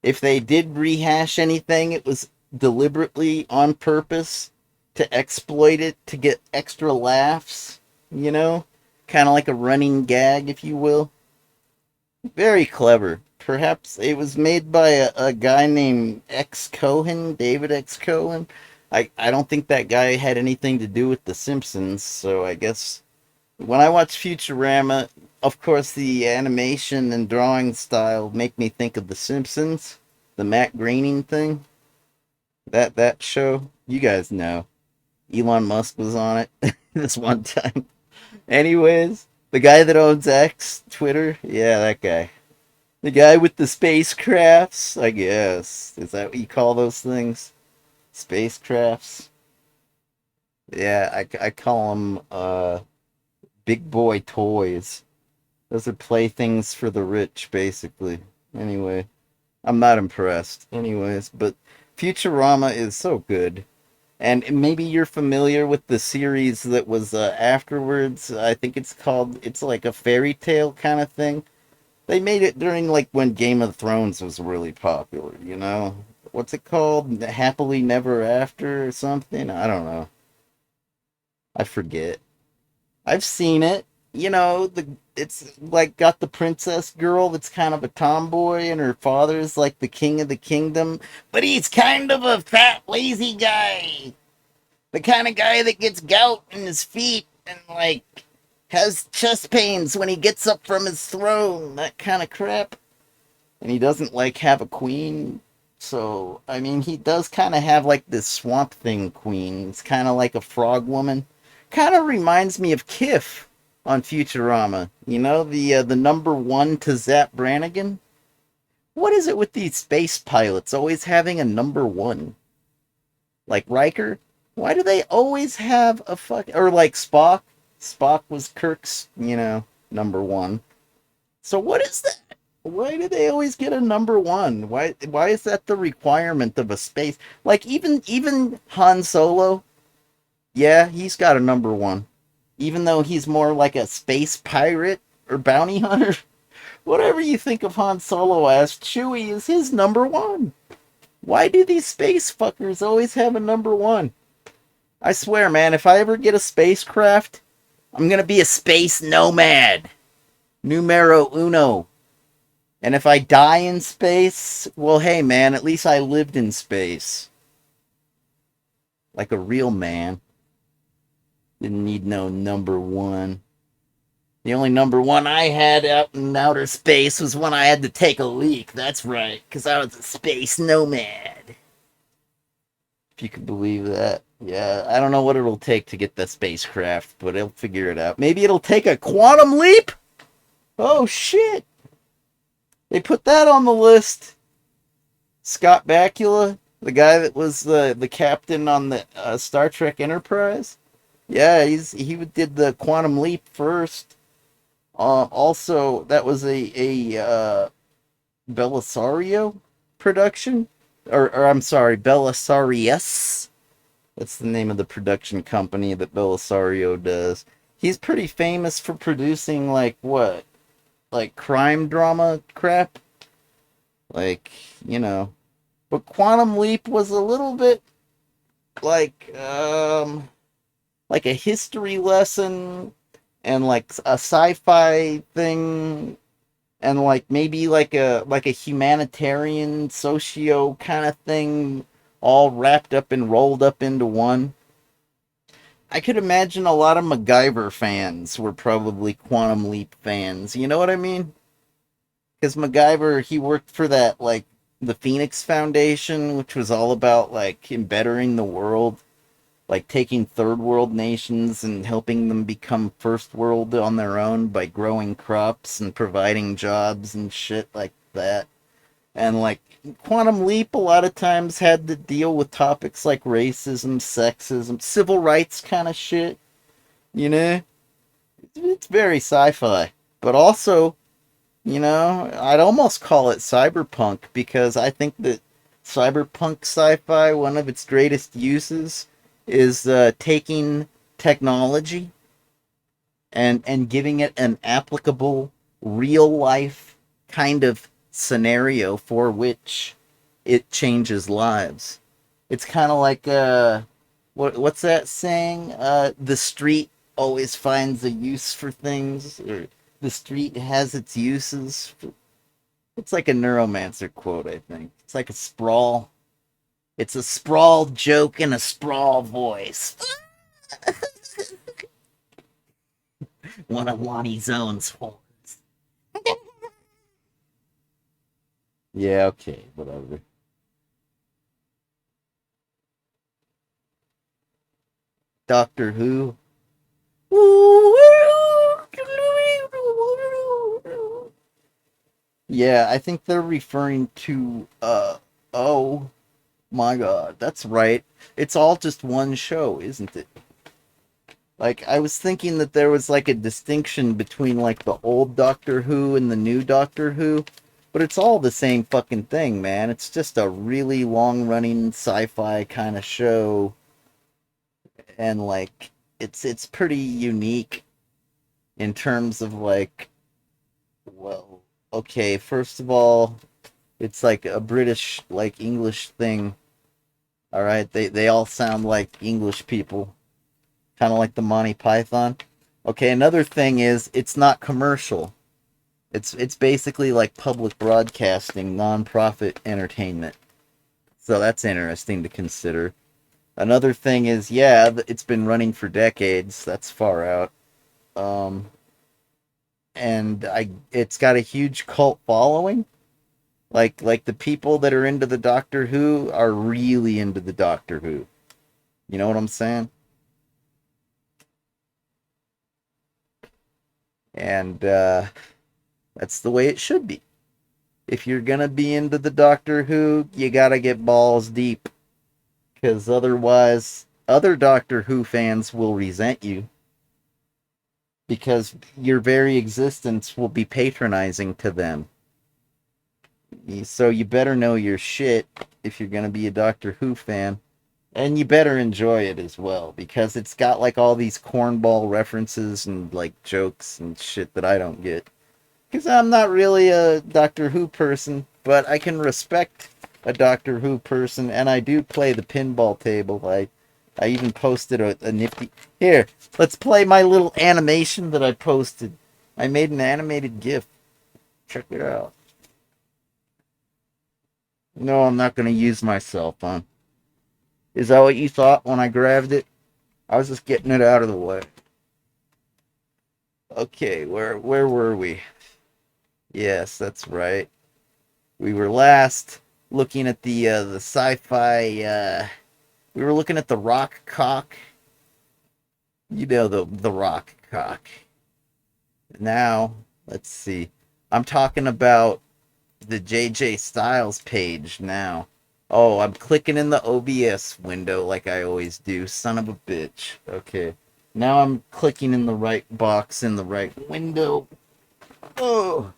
if they did rehash anything, it was deliberately on purpose to exploit it to get extra laughs, you know? Kind of like a running gag, if you will. Very clever. Perhaps it was made by a guy named X Cohen, David X Cohen. I don't think that guy had anything to do with The Simpsons, so I guess when I watch Futurama, of course the animation and drawing style make me think of The Simpsons, the Matt Groening thing. That show, you guys know. Elon Musk was on it this one time. Anyways, the guy that owns X, Twitter, yeah, that guy. The guy with the spacecrafts, I guess. Is that what you call those things? Spacecrafts? Yeah, I call them big boy toys. Those are playthings for the rich, basically. Anyway, I'm not impressed. Anyways, but Futurama is so good. And maybe you're familiar with the series that was afterwards. I think it's like a fairy tale kind of thing. They made it during like when Game of Thrones was really popular, you know? What's it called? Happily Never After or something? I don't know. I forget. I've seen it. It's like got the princess girl that's kind of a tomboy and her father's like the king of the kingdom, but he's kind of a fat lazy guy. The kind of guy that gets gout in his feet and like has chest pains when he gets up from his throne, that kind of crap. And he doesn't like have a queen. So, I mean, he does kind of have like this swamp thing queen. It's kind of like a frog woman. Kind of reminds me of Kif on Futurama. You know, the number one to Zap Brannigan. What is it with these space pilots always having a number one? Like Riker? Why do they always have a fuck? Or like Spock? Spock was Kirk's, number one. So what is that? Why do they always get a number one? Why is that the requirement of a space? Like even Han Solo, yeah, he's got a number one. Even though he's more like a space pirate or bounty hunter. Whatever you think of Han Solo as, Chewie is his number one. Why do these space fuckers always have a number one? I swear, man, if I ever get a spacecraft, I'm gonna be a space nomad. Numero uno. And if I die in space, well, hey, man, at least I lived in space. Like a real man. Didn't need no number one. The only number one I had out in outer space was when I had to take a leak. That's right, because I was a space nomad. If you could believe that. Yeah, I don't know what it'll take to get the spacecraft, but I'll figure it out. Maybe it'll take a quantum leap? Oh, shit. They put that on the list. Scott Bakula, the guy that was the captain on the Star Trek Enterprise. Yeah, he did the quantum leap first. Also, that was a Belisario production, or I'm sorry, Belisarius. That's the name of the production company that Belisario does. He's pretty famous for producing like what, like crime drama crap, like But Quantum Leap was a little bit like a history lesson and like a sci-fi thing and like maybe like a humanitarian socio kind of thing all wrapped up and rolled up into one. I could imagine a lot of MacGyver fans were probably Quantum Leap fans. You know what I mean? Because MacGyver, he worked for that, like, the Phoenix Foundation, which was all about, like, bettering the world. Like, taking third world nations and helping them become first world on their own by growing crops and providing jobs and shit like that. And, like, Quantum Leap a lot of times had to deal with topics like racism, sexism, civil rights kind of shit. You know? It's very sci-fi. But also, I'd almost call it cyberpunk because I think that cyberpunk sci-fi, one of its greatest uses, is taking technology and giving it an applicable, real life kind of scenario for which it changes lives. It's kind of like what's that saying? The street always finds a use for things, or the street has its uses. It's like a Neuromancer quote, I think. It's like a sprawl. It's a sprawl joke in a sprawl voice. One of Lonnie Zone's horns. Yeah, okay, whatever. Doctor Who. Yeah, I think they're referring to oh my god, that's right. It's all just one show, isn't it? Like I was thinking that there was like a distinction between like the old Doctor Who and the new Doctor Who, but it's all the same fucking thing, man. It's just a really long-running sci-fi kind of show and like it's pretty unique in terms of like, well, okay, first of all, it's like a British like English thing. All right, they all sound like English people, kind of like the Monty Python. Okay, another thing is it's not commercial. It's basically like public broadcasting, non-profit entertainment. So that's interesting to consider. Another thing is, yeah, it's been running for decades. That's far out. And it's got a huge cult following. Like the people that are into the Doctor Who are really into the Doctor Who. You know what I'm saying? And that's the way it should be. If you're gonna be into the Doctor Who, you gotta get balls deep, because otherwise, other Doctor Who fans will resent you because your very existence will be patronizing to them. So you better know your shit if you're gonna be a Doctor Who fan. And you better enjoy it as well, because it's got like all these cornball references and like jokes and shit that I don't get. Because I'm not really a Doctor Who person, but I can respect a Doctor Who person, and I do play the pinball table. I even posted a nifty... Here, let's play my little animation that I posted. I made an animated GIF. Check it out. No, I'm not going to use my cell phone. Is that what you thought when I grabbed it? I was just getting it out of the way. Okay, where were we? Yes, that's right. We were last looking at the sci-fi. We were looking at the rock cock. You know the rock cock. Now let's see. I'm talking about the JJ Styles page now. Oh, I'm clicking in the OBS window like I always do. Son of a bitch. Okay. Now I'm clicking in the right box in the right window. Oh.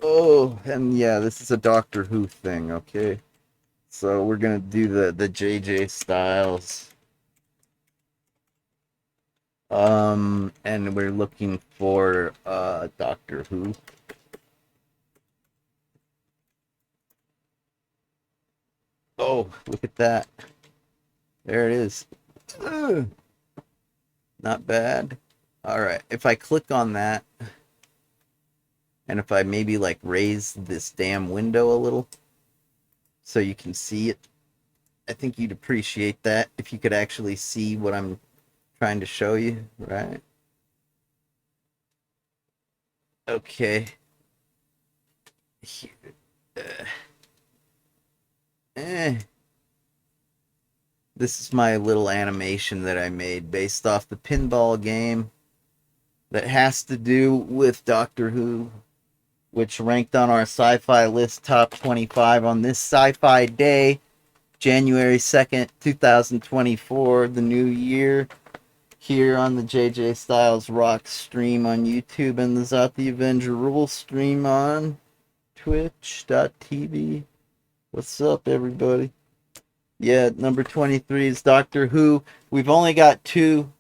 Oh, and yeah, this is a Doctor Who thing, okay? So we're gonna do the JJ Styles. And we're looking for Doctor Who. Oh, look at that. There it is. Ugh. Not bad. Alright, if I click on that, and if I maybe like raise this damn window a little so you can see it, I think you'd appreciate that if you could actually see what I'm trying to show you, right? Okay. Here. Uh, eh. This is my little animation that I made based off the pinball game that has to do with Doctor Who, which ranked on our sci-fi list top 25 on this sci-fi day, January 2nd, 2024, the new year, here on the JJ Styles Rock stream on YouTube and the Zot the Avenger Rule stream on twitch.tv. What's up, everybody? Yeah, number 23 is Doctor Who. We've only got two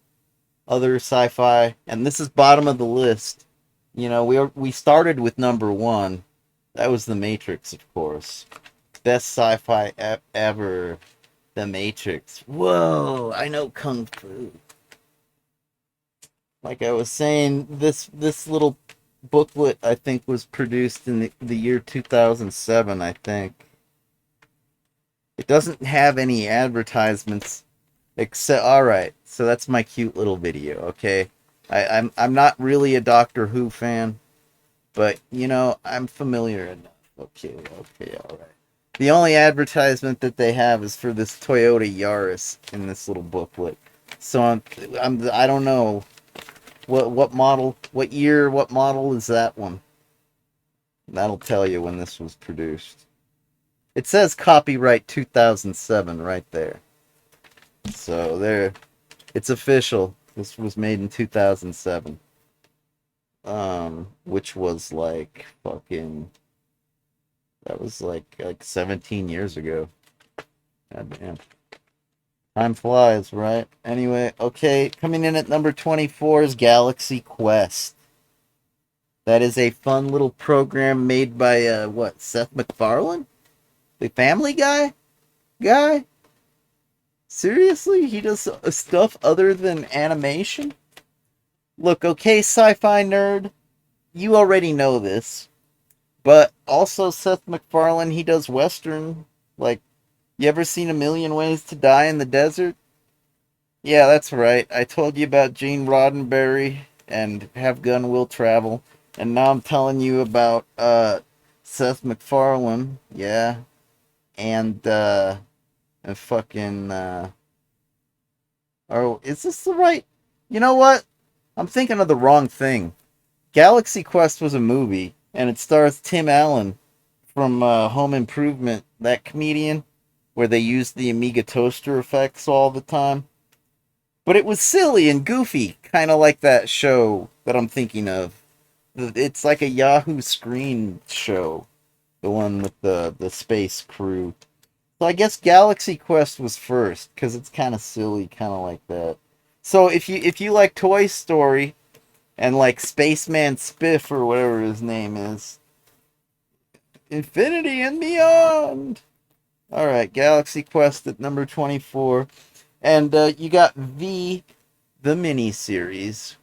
other sci-fi, and this is bottom of the list. You know, we started with number one. That was The Matrix, of course. Best sci-fi ever. The Matrix. Whoa, I know Kung Fu. Like I was saying, this little booklet, I think, was produced in the year 2007, I think. It doesn't have any advertisements except... Alright, so that's my cute little video, okay? I'm not really a Doctor Who fan, but, you know, I'm familiar enough. Okay, alright. The only advertisement that they have is for this Toyota Yaris in this little booklet. So I don't know what model, what year, what model is that one? That'll tell you when this was produced. It says copyright 2007 right there. So there, it's official. This was made in 2007. Which was like fucking... That was like 17 years ago. God damn. Time flies, right? Anyway, okay, coming in at number 24 is Galaxy Quest. That is a fun little program made by, what, Seth MacFarlane? The Family Guy? Seriously? He does stuff other than animation? Look, okay, sci-fi nerd, you already know this. But also Seth MacFarlane, he does Western. Like, you ever seen A Million Ways to Die in the Desert? Yeah, that's right. I told you about Gene Roddenberry. and have gun will travel. And now I'm telling you about Seth MacFarlane, yeah, and fucking oh, is this the right? You know what? I'm thinking of the wrong thing. Galaxy Quest was a movie, and it stars Tim Allen from Home Improvement, that comedian, where they used the Amiga toaster effects all the time. But it was silly and goofy, kind of like that show that I'm thinking of. It's like a Yahoo Screen show, the one with the space crew. So I guess Galaxy Quest was first because it's kind of silly, kind of like that. So if you like Toy Story and like Spaceman Spiff or whatever his name is, Infinity and Beyond. All right, Galaxy Quest at number 24, and you got the mini series,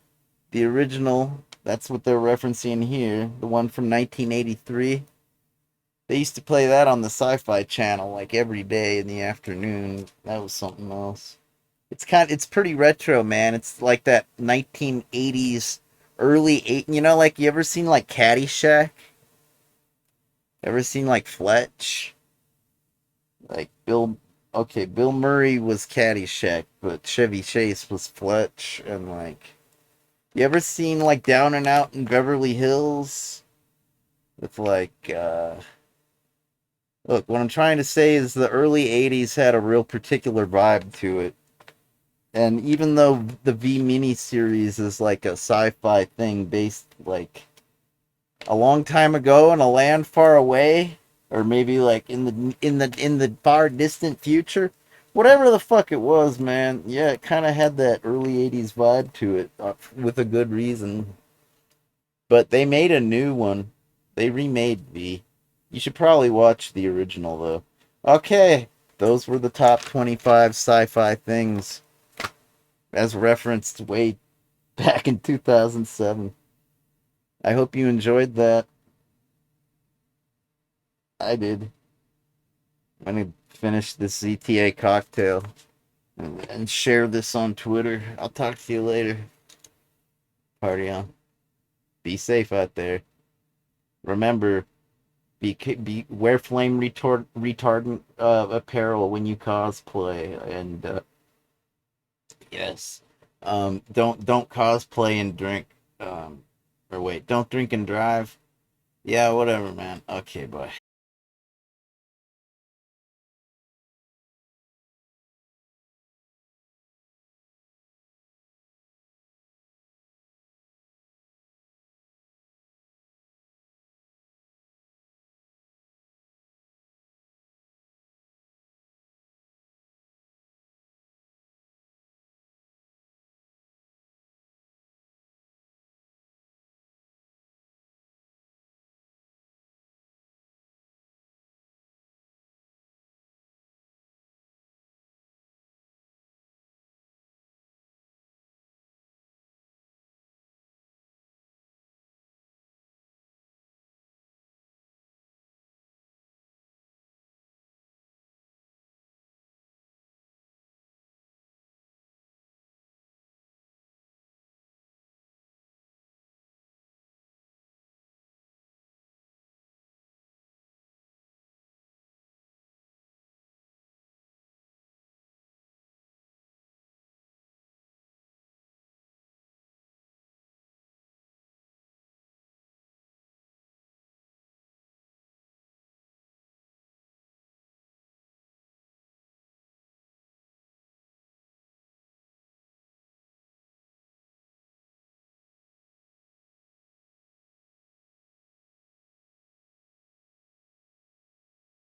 the original. That's what they're referencing here, the one from 1983. They used to play that on the Sci-Fi channel like every day in the afternoon. That was something else. It's pretty retro, man. It's like that 1980s early eight, like you ever seen like Caddyshack? Ever seen like Fletch? Like Bill Okay, Bill Murray was Caddyshack, but Chevy Chase was Fletch, and like you ever seen like Down and Out in Beverly Hills? With like look, what I'm trying to say is the early 80s had a real particular vibe to it. And even though the V miniseries is like a sci-fi thing based like a long time ago in a land far away, or maybe like in the far distant future, whatever the fuck it was, man. Yeah, it kind of had that early 80s vibe to it, with a good reason. But they made a new one. They remade V. You should probably watch the original though. Okay, those were the top 25 sci-fi things as referenced way back in 2007. I hope you enjoyed that. I did. I'm gonna finish this ZTA cocktail and share this on Twitter. I'll talk to you later. Party on. Be safe out there. Remember, wear flame retardant apparel when you cosplay, and yes, don't cosplay and drink. Or wait, don't drink and drive. Yeah, whatever, man. Okay, bye.